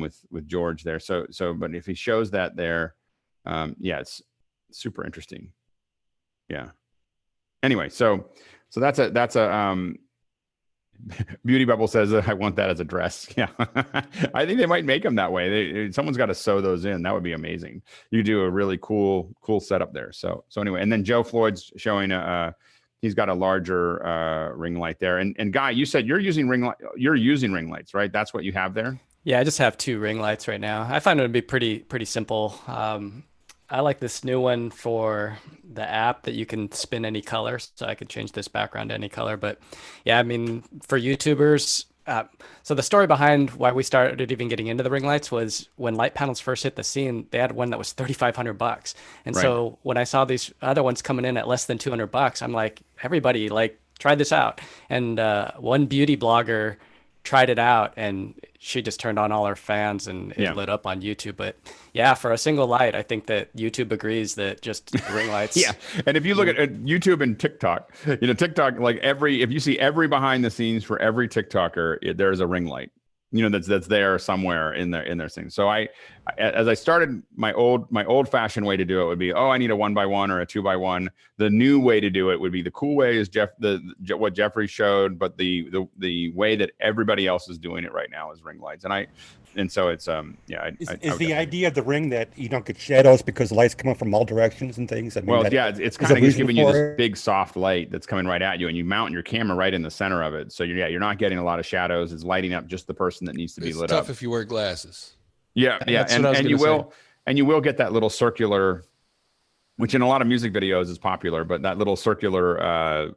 with George there. So, but if he shows that there, it's super interesting. Yeah. Anyway, so that's a Beauty Bubble says, I want that as a dress. Yeah. I think they might make them that way. Someone's got to sew those in. That would be amazing. You do a really cool setup there. So anyway, and then Joe Floyd's showing he's got a larger ring light there. And Guy, you said you're using ring lights, right? That's what you have there? Yeah, I just have 2 ring lights right now. I find it to be pretty simple. I like this new one for the app that you can spin any color, so I could change this background to any color. But yeah, I mean, for YouTubers, so the story behind why we started even getting into the ring lights was when light panels first hit the scene, they had one that was $3,500. And so when I saw these other ones coming in at less than $200, I'm like, everybody, like, try this out. And one beauty blogger tried it out, and she just turned on all her fans, and it lit up on YouTube. But yeah, for a single light, I think that YouTube agrees that just ring lights. Yeah. And if you look at YouTube and TikTok, TikTok, like if you see every behind the scenes for every TikToker, there's a ring light, that's there somewhere in their thing. So as I started, my old fashioned way to do it would be, I need a 1x1 or a 2x1. The new way to do it would be, the cool way is what Jeffrey showed, but the way that everybody else is doing it right now is ring lights. And so it's Is the idea of the ring that you don't get shadows because the lights come up from all directions and things? I mean, it's kind of just giving you this big soft light that's coming right at you, and you mount your camera right in the center of it. So you're not getting a lot of shadows. It's lighting up just the person that needs to be lit up. It's tough if you wear glasses. Yeah, and you will. And you will get that little circular, which in a lot of music videos is popular, but that little circular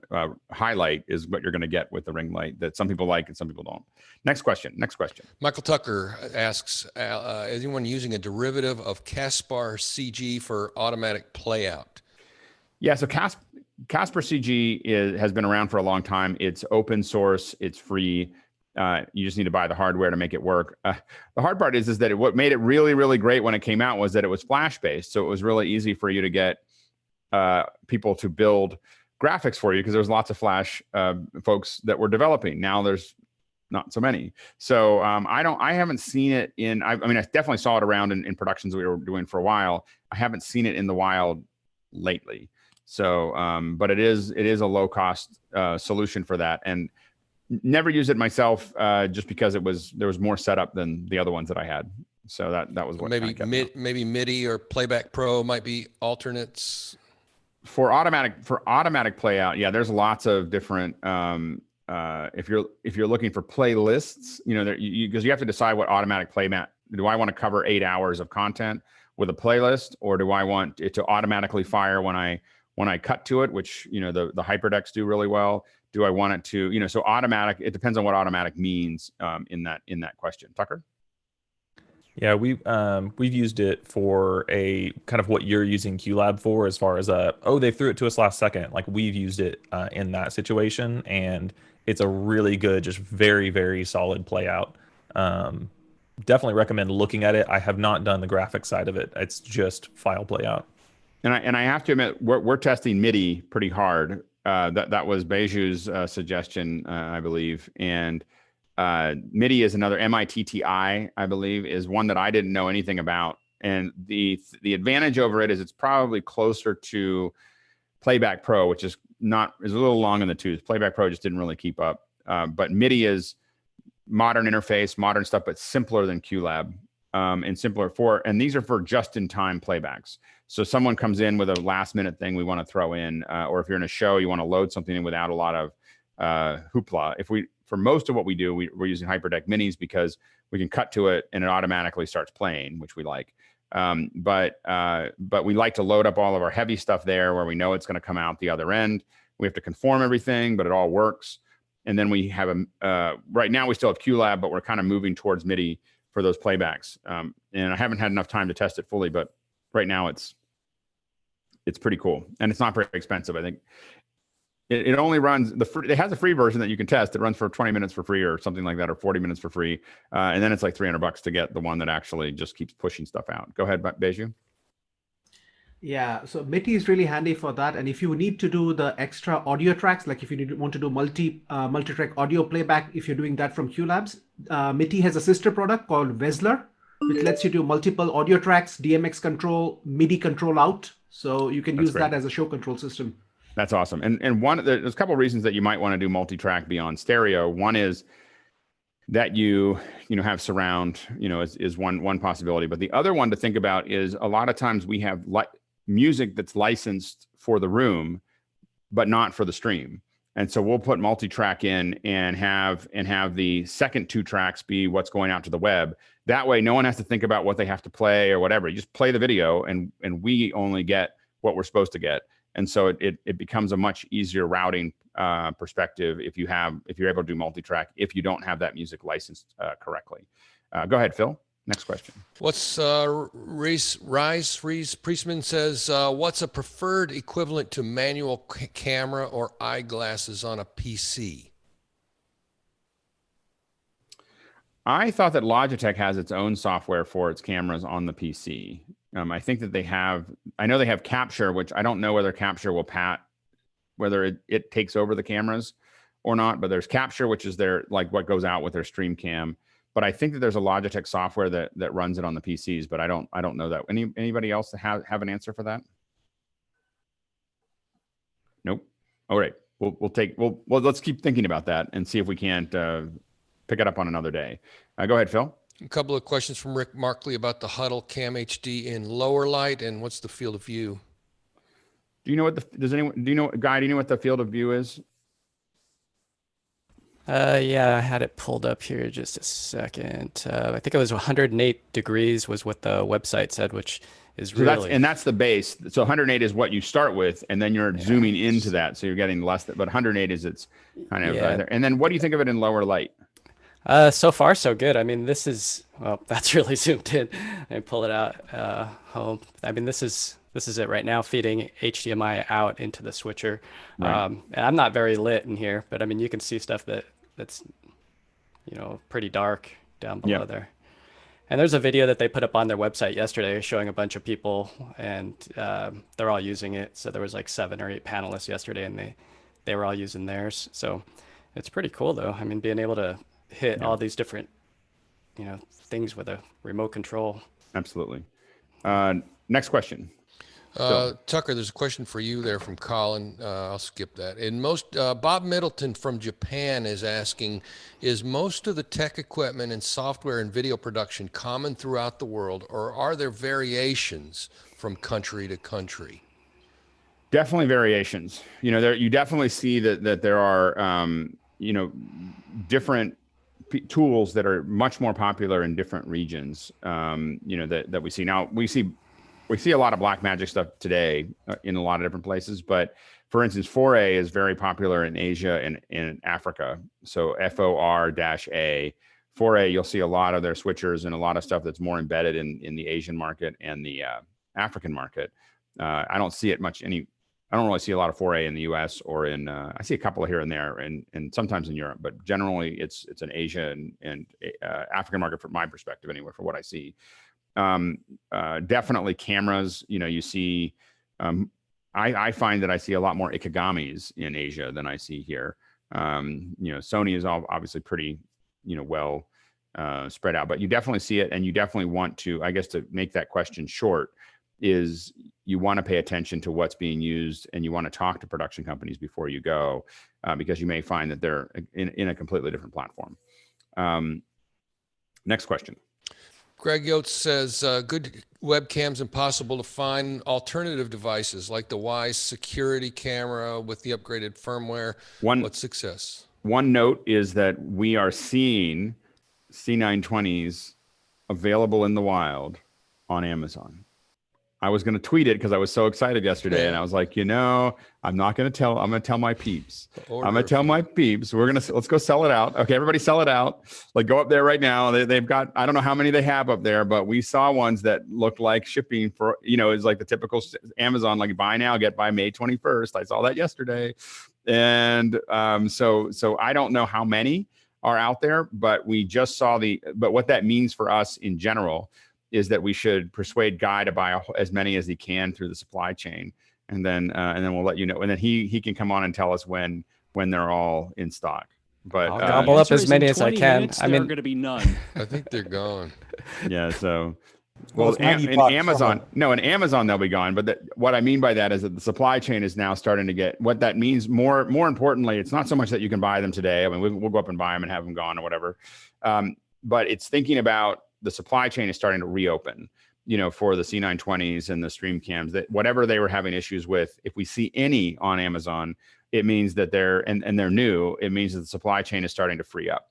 highlight is what you're going to get with the ring light that some people like and some people don't. Next question. Michael Tucker asks, is anyone using a derivative of Caspar CG for automatic playout? Yeah, so Caspar CG has been around for a long time. It's open source. It's free. You just need to buy the hardware to make it work. The hard part is that what made it really, really great when it came out was that it was Flash-based. So it was really easy for you to get people to build graphics for you because there was lots of Flash folks that were developing. Now there's not so many. So I haven't seen it I mean, I definitely saw it around in productions we were doing for a while. I haven't seen it in the wild lately. So, but it is a low cost solution for that. And never used it myself just because there was more setup than the other ones that I had. So that was what maybe MIDI or Playback Pro might be alternates for automatic play out. Yeah, there's lots of different. If you're looking for playlists, because you have to decide what automatic playmat. Do I want to cover 8 hours of content with a playlist, or do I want it to automatically fire when I cut to it, which the HyperDecks do really well? Do I want it to, so automatic, it depends on what automatic means in that question. Tucker? Yeah, we've used it for a kind of what you're using QLab for, as far as they threw it to us last second. Like, we've used it in that situation, and it's a really good, just very, very solid play out. Definitely recommend looking at it. I have not done the graphic side of it. It's just file play out. And I have to admit, we're testing MIDI pretty hard. That was Beju's suggestion, I believe. And MIDI is another, MITTI, I believe, is one that I didn't know anything about. And the advantage over it is it's probably closer to Playback Pro, which is a little long in the tooth. Playback Pro just didn't really keep up. But MIDI is modern interface, modern stuff, but simpler than QLab. And simpler and these are for just-in-time playbacks. So someone comes in with a last-minute thing we want to throw in, or if you're in a show, you want to load something in without a lot of hoopla. For most of what we do, we're using HyperDeck Minis because we can cut to it and it automatically starts playing, which we like. But we like to load up all of our heavy stuff there where we know it's going to come out the other end. We have to conform everything, but it all works. And then we have right now we still have QLab, but we're kind of moving towards MIDI for those playbacks. And I haven't had enough time to test it fully, but right now it's pretty cool. And it's not very expensive. I think it only runs it has a free version that you can test. It runs for 20 minutes for free or something like that, or 40 minutes for free. And then it's like $300 to get the one that actually just keeps pushing stuff out. Go ahead, Beju. Yeah, so MIDI is really handy for that. And if you need to do the extra audio tracks, like if you want to do multi-track audio playback, if you're doing that from QLabs, MIDI has a sister product called Vezler, which lets you do multiple audio tracks, DMX control, MIDI control out. So you can use that as a show control system. That's awesome. And there's a couple of reasons that you might want to do multi-track beyond stereo. One is that you have surround, is one possibility. But the other one to think about is a lot of times we have music that's licensed for the room, but not for the stream. And so we'll put multi-track in and have the second 2 tracks be what's going out to the web. That way, no one has to think about what they have to play or whatever. You just play the video, and we only get what we're supposed to get. And so it becomes a much easier routing perspective if you're able to do multi-track, if you don't have that music licensed correctly. Go ahead, Phil. Next question. What's Reese Priestman says, what's a preferred equivalent to manual camera or eyeglasses on a PC? I thought that Logitech has its own software for its cameras on the PC. I think that I know they have Capture, which I don't know whether Capture will whether it takes over the cameras or not, but there's Capture, which is what goes out with their stream cam. But I think that there's a Logitech software that runs it on the PCs, but I don't know that. Anybody else have an answer for that? Nope. All right. Let's keep thinking about that and see if we can't pick it up on another day. Go ahead, Phil. A couple of questions from Rick Markley about the Huddle Cam HD in lower light, and what's the field of view? Do you know what do you know what the field of view is? Yeah, I had it pulled up here just a second. I think it was 108 degrees was what the website said, which is So really. that's the base. So 108 is what you start with, and then you're zooming into that, so you're getting less. But 108 is its kind of. There. And then what do you think of it in lower light? So far, so good. I mean, this is, well, that's really zoomed in. I pull it out home. I mean, this is it right now, feeding HDMI out into the switcher. Right. And I'm not very lit in here, but I mean, you can see stuff that's, pretty dark down below there. And there's a video that they put up on their website yesterday showing a bunch of people, and they're all using it. So there was like 7 or 8 panelists yesterday, and they were all using theirs. So it's pretty cool, though. I mean, being able to hit all these different, things with a remote control. Absolutely. Next question. Tucker, there's a question for you there from Colin. I'll skip that. And Bob Middleton from Japan is asking, is most of the tech equipment and software and video production common throughout the world, or are there variations from country to country? Definitely variations. You definitely see that there are, different tools that are much more popular in different regions. That we see now. We see a lot of Blackmagic stuff today in a lot of different places, but for instance, Foray is very popular in Asia and in Africa. So FOR-A, Foray, you'll see a lot of their switchers and a lot of stuff that's more embedded in the Asian market and the African market. I don't see it much I don't really see a lot of Foray in the US or I see a couple here and there and sometimes in Europe, but generally it's an Asia and African market from my perspective anyway, for what I see. Definitely cameras, you see, I find that I see a lot more Ikegamis in Asia than I see here. Sony is obviously pretty, well spread out, but you definitely see it. And you definitely want to, I guess, to make that question short, is you want to pay attention to what's being used and you want to talk to production companies before you go, because you may find that they're in a completely different platform. Next question. Greg Yotes says, good webcams impossible to find alternative devices like the Wyze security camera with the upgraded firmware. What's success? One note is that we are seeing C920s available in the wild on Amazon. I was going to tweet it because I was so excited yesterday, and I was like, I'm not going to tell. I'm going to tell my peeps. I'm going to tell my peeps. Let's go sell it out. Okay, everybody, sell it out. Like, go up there right now. They've got, I don't know how many they have up there, but we saw ones that looked like shipping for, it's like the typical Amazon, like buy now, get by May 21st. I saw that yesterday, and so I don't know how many are out there, but we just saw but what that means for us in general is that we should persuade Guy to buy as many as he can through the supply chain, and then we'll let you know, and then he can come on and tell us when they're all in stock. But I'll gobble up as many as I can. I mean, going to be none. I think they're gone. Yeah. So, well, in Amazon, in Amazon they'll be gone. But what I mean by that is that the supply chain is now starting to get. What that means, more importantly, it's not so much that you can buy them today. I mean, we'll go up and buy them and have them gone or whatever. But it's thinking about the supply chain is starting to reopen, for the C920s and the stream cams, that whatever they were having issues with, if we see any on Amazon, it means that they're new. It means that the supply chain is starting to free up.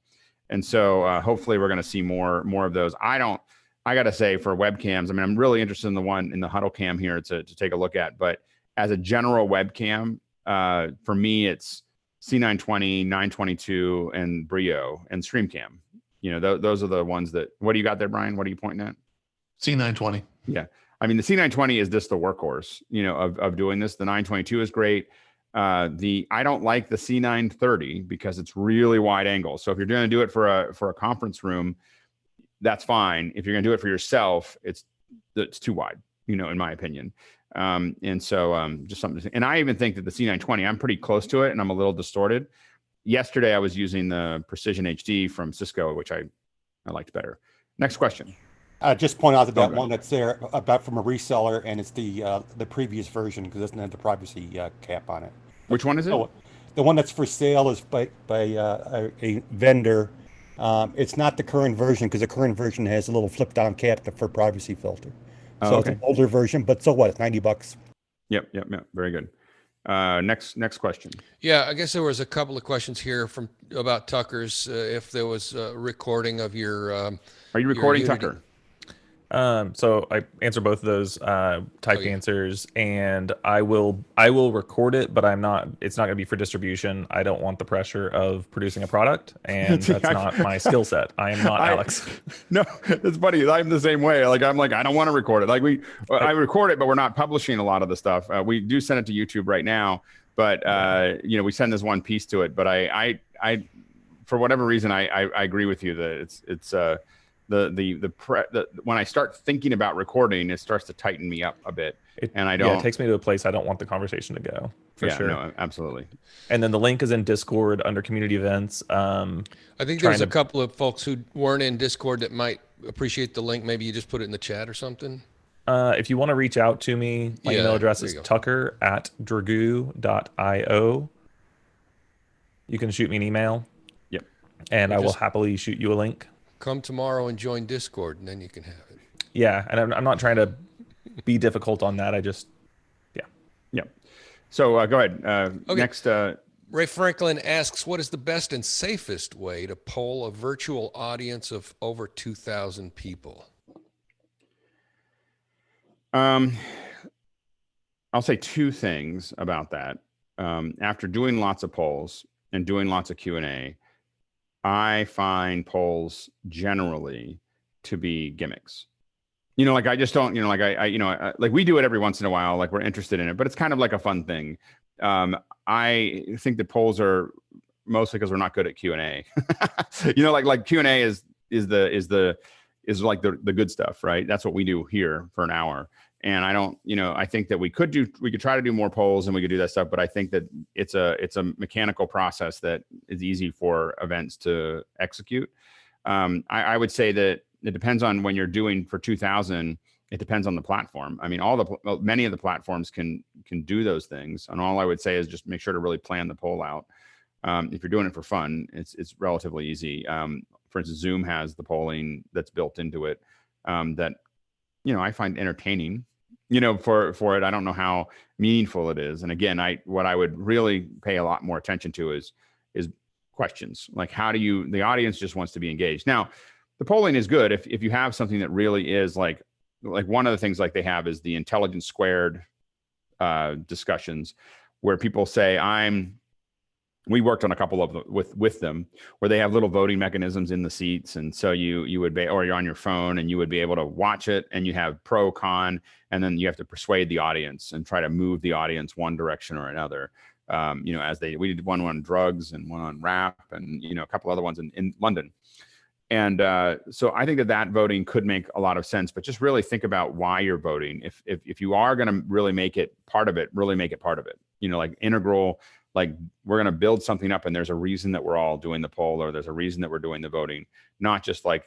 And so hopefully we're going to see more of those. I got to say, for webcams, I mean, I'm really interested in the one in the Huddle Cam here to take a look at, but as a general webcam, for me, it's C920, 922 and Brio and StreamCam. Those are the ones that, what do you got there, Brian? What are you pointing at? C920. Yeah. I mean, the C920 is just the workhorse, of doing this. The 922 is great. I don't like the C930 because it's really wide angle. So if you're going to do it for a conference room, that's fine. If you're going to do it for yourself, it's too wide, in my opinion. And so just something to say. And I even think that the C920, I'm pretty close to it and I'm a little distorted. Yesterday, I was using the Precision HD from Cisco, which I liked better. Next question. Just point out that one that's there about from a reseller, and it's the previous version because it doesn't have the privacy cap on it. Which one is it? So, the one that's for sale is by a vendor. It's not the current version because the current version has a little flip down cap for privacy filter. So it's an older version, but so what? It's $90. Yep. Very good. Next question. Yeah, I guess there was a couple of questions here from about Tucker's. If there was a recording of your. Are you recording Tucker? So I answer both of those typed answers, and I will record it, but it's not going to be for distribution. I don't want the pressure of producing a product, and that's not my skill set. I am not Alex. No, it's funny. I'm the same way. I don't want to record it. I record it, but we're not publishing a lot of the stuff. We do send it to YouTube right now, but we send this one piece to it. But I for whatever reason, I agree with you that it's when I start thinking about recording, it starts to tighten me up a bit, and I don't. Yeah, it takes me to a place I don't want the conversation to go. For sure. No, absolutely. And then the link is in Discord under community events. I think there's a couple of folks who weren't in Discord that might appreciate the link. Maybe you just put it in the chat or something. If you want to reach out to me, my email address is tucker@dragoo.io. You can shoot me an email. Yep. And I will happily shoot you a link. Come tomorrow and join Discord, and then you can have it. Yeah, and I'm not trying to be difficult on that. I just, yeah. So go ahead. Okay. Next. Ray Franklin asks, what is the best and safest way to poll a virtual audience of over 2,000 people? I'll say two things about that. After doing lots of polls and doing lots of Q&A, I find polls generally to be gimmicks. I just don't, we do it every once in a while, we're interested in it, but it's kind of like a fun thing. I think that polls are mostly because we're not good at Q&A. Q&A is the good stuff, right? That's what we do here for an hour. And I don't, I think that we could try to do more polls and we could do that stuff, but I think that it's a mechanical process that is easy for events to execute. I would say that it depends on when you're doing for 2,000. It depends on the platform. I mean, many of the platforms can do those things. And all I would say is just make sure to really plan the poll out. If you're doing it for fun, it's relatively easy. For instance, Zoom has the polling that's built into it that, I find entertaining, for it. I don't know how meaningful it is. And again, what I would really pay a lot more attention to is questions. The audience just wants to be engaged. Now, the polling is good if you have something that really is like one of the things they have is the Intelligence Squared discussions where people say, we worked on a couple of with them where they have little voting mechanisms in the seats. And so you would be, or you're on your phone and you would be able to watch it and you have pro, con, and then you have to persuade the audience and try to move the audience one direction or another. We did one on drugs and one on rap and, a couple other ones in London. And so I think that voting could make a lot of sense, but just really think about why you're voting. If you are going to really make it part of it, really make it part of it, integral. We're going to build something up and there's a reason that we're all doing the poll or there's a reason that we're doing the voting, not just as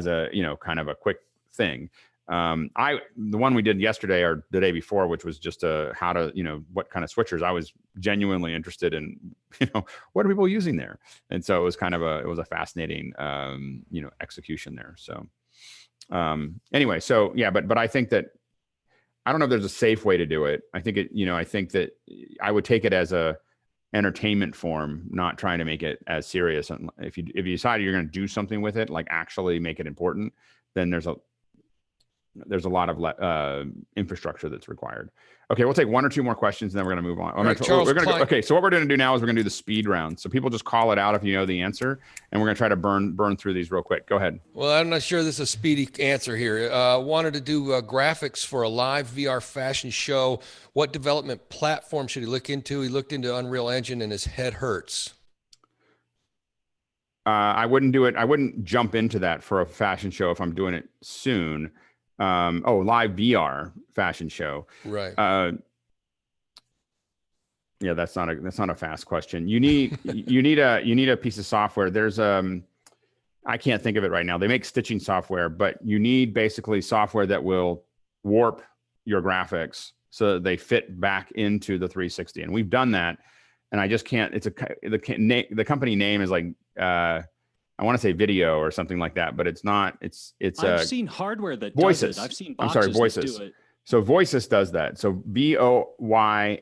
a, kind of a quick thing. The one we did yesterday or the day before, which was just how to, what kind of switchers. I was genuinely interested in, what are people using there? And so it was it was a fascinating, execution there. So anyway, so yeah, but I think that, I don't know if there's a safe way to do it. I think I think that I would take it as a entertainment form, not trying to make it as serious. And if you decide you're going to do something with it, actually make it important, then there's a lot of infrastructure that's required. Okay, we'll take one or two more questions and then we're going to move on. Okay, so what we're going to do now is we're going to do the speed round. So people just call it out if you know the answer, and we're going to try to burn through these real quick. Go ahead. Well, I'm not sure this is a speedy answer here. Wanted to do graphics for a live VR fashion show. What development platform should he look into? He looked into Unreal Engine and his head hurts. I wouldn't do it. I wouldn't jump into that for a fashion show if I'm doing it soon. Live VR fashion show. Right. Yeah, that's not a fast question. You need a piece of software. There's I can't think of it right now. They make stitching software, but you need basically software that will warp your graphics so that they fit back into the 360. And we've done that. And I just can't. The company name is I want to say Video or something like that, but it's not. It's. I've seen hardware that Voices. does it. I've seen I'm boxes sorry, Voices. that do it. So Voices does that. So VOYSYS,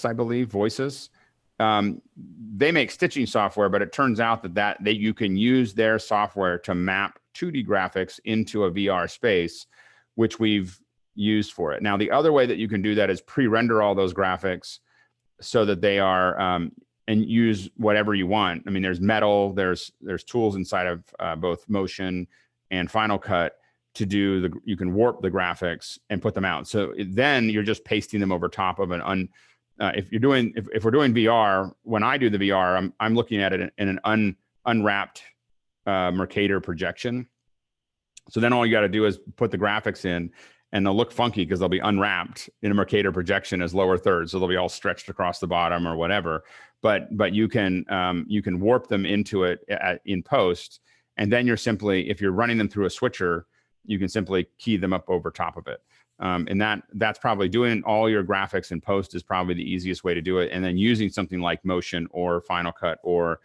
I believe, Voices. They make stitching software, but it turns out that you can use their software to map 2D graphics into a VR space, which we've used for it. Now, the other way that you can do that is pre-render all those graphics so that they are and use whatever you want. I mean, there's Metal, there's tools inside of both Motion and Final Cut to do you can warp the graphics and put them out. So then you're just pasting them over top of if we're doing VR, when I do the VR, I'm looking at it in an unwrapped Mercator projection. So then all you got to do is put the graphics in, and they'll look funky because they'll be unwrapped in a Mercator projection as lower thirds. So they'll be all stretched across the bottom or whatever. But you can warp them into it in post, and then you're simply, if you're running them through a switcher, you can simply key them up over top of it. And that's probably doing all your graphics in post is probably the easiest way to do it. And then using something like Motion or Final Cut or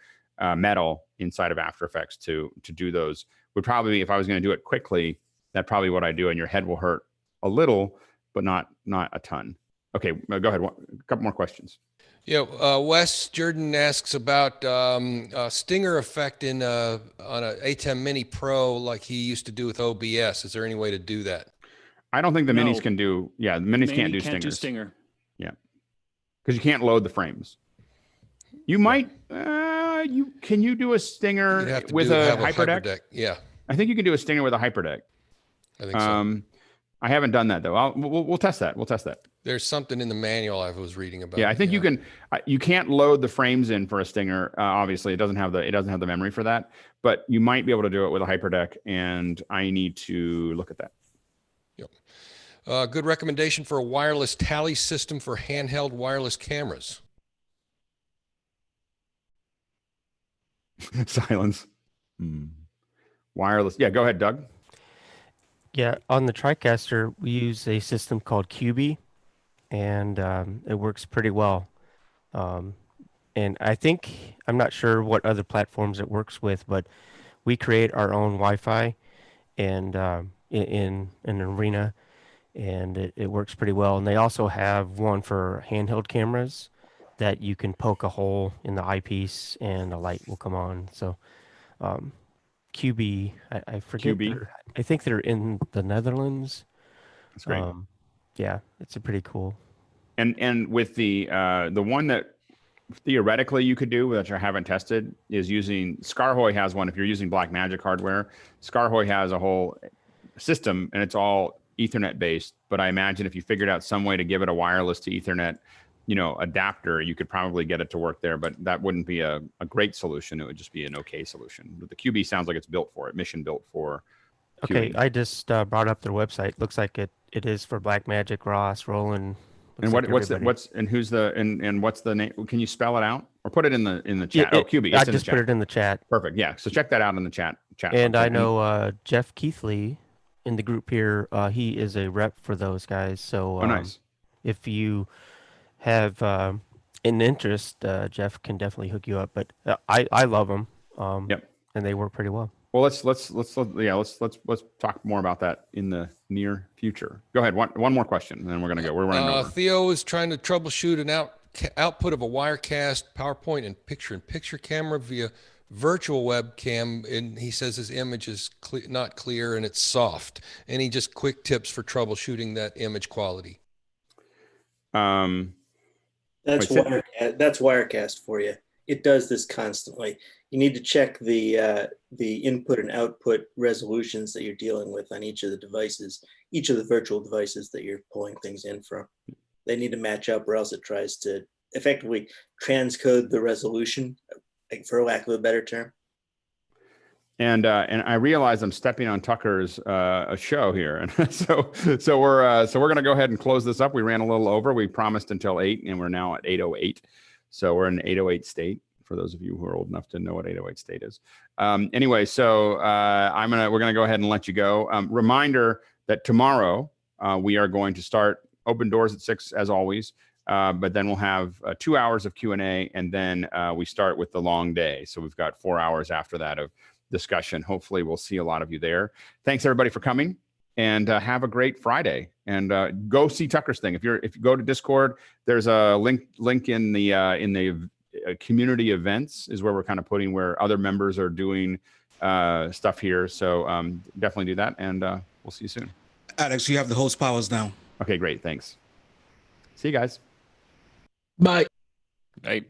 Metal inside of After Effects to do those would probably be, if I was going to do it quickly, that's probably what I do. And your head will hurt a little, but not a ton. Okay, go ahead. A couple more questions. Yeah, Wes Jordan asks about stinger effect on a ATEM Mini Pro like he used to do with OBS. Is there any way to do that? I don't think the minis can do. Yeah, the minis can't do stingers. Do stinger. Yeah, because you can't load the frames. You might. Can you do a stinger with a HyperDeck? Yeah, I think you can do a stinger with a HyperDeck. I think so. I haven't done that though. We'll test that. We'll test that. There's something in the manual I was reading about. Yeah, I think you can. You can't load the frames in for a stinger. Obviously, it doesn't have the memory for that. But you might be able to do it with a HyperDeck, and I need to look at that. Yep. Good recommendation for a wireless tally system for handheld wireless cameras. Silence. Wireless. Yeah, go ahead, Doug. Yeah, on the TriCaster, we use a system called QB, and it works pretty well. And I think, I'm not sure what other platforms it works with, but we create our own Wi-Fi and in an arena, and it works pretty well. And they also have one for handheld cameras that you can poke a hole in the eyepiece and a light will come on. So QB, I forget. QB. I think they're in the Netherlands. That's great. Yeah, it's a pretty cool. And with the one that theoretically you could do, which I haven't tested, is using Scarhoy has one. If you're using Blackmagic hardware, Scarhoy has a whole system, and it's all Ethernet based. But I imagine if you figured out some way to give it a wireless to Ethernet, adapter, you could probably get it to work there. But that wouldn't be a great solution. It would just be an okay solution. But the QB sounds like it's built for it, mission built for. Okay, QB. I just brought up their website. Looks like it is for Blackmagic, Ross, Roland. And what's the name? Can you spell it out or put it in the chat? QB. I just put it in the chat. Perfect. Yeah. So check that out in the chat. And I know Jeff Keithley in the group here. He is a rep for those guys. So nice. If you have an interest, Jeff can definitely hook you up. But I love them. Yep. And they work pretty well. Well, let's talk more about that in the near future. Go ahead. One more question, and then we're gonna go. We're running over. Theo is trying to troubleshoot an output of a Wirecast, PowerPoint, and picture-in-picture camera via virtual webcam, and he says his image is not clear and it's soft. Any just quick tips for troubleshooting that image quality? That's Wirecast for you. It does this constantly. You need to check the input and output resolutions that you're dealing with on each of the devices, each of the virtual devices that you're pulling things in from. They need to match up, or else it tries to effectively transcode the resolution, for lack of a better term. And I realize I'm stepping on Tucker's show here, and so we're gonna go ahead and close this up. We ran a little over. We promised until 8, and we're now at 8:08. So we're in 808 state. For those of you who are old enough to know what 808 state is. Anyway, so we're gonna go ahead and let you go. Reminder that tomorrow we are going to start open doors at 6 as always, but then we'll have 2 hours of Q&A, and then we start with the long day. So we've got 4 hours after that of discussion. Hopefully we'll see a lot of you there. Thanks everybody for coming. and have a great Friday. And go see Tucker's thing. If you go to Discord, there's a link in the community events is where we're kind of putting where other members are doing stuff here. So definitely do that, and we'll see you soon. Alex, you have the host powers now. Okay, great. Thanks. See you guys. Bye. Bye.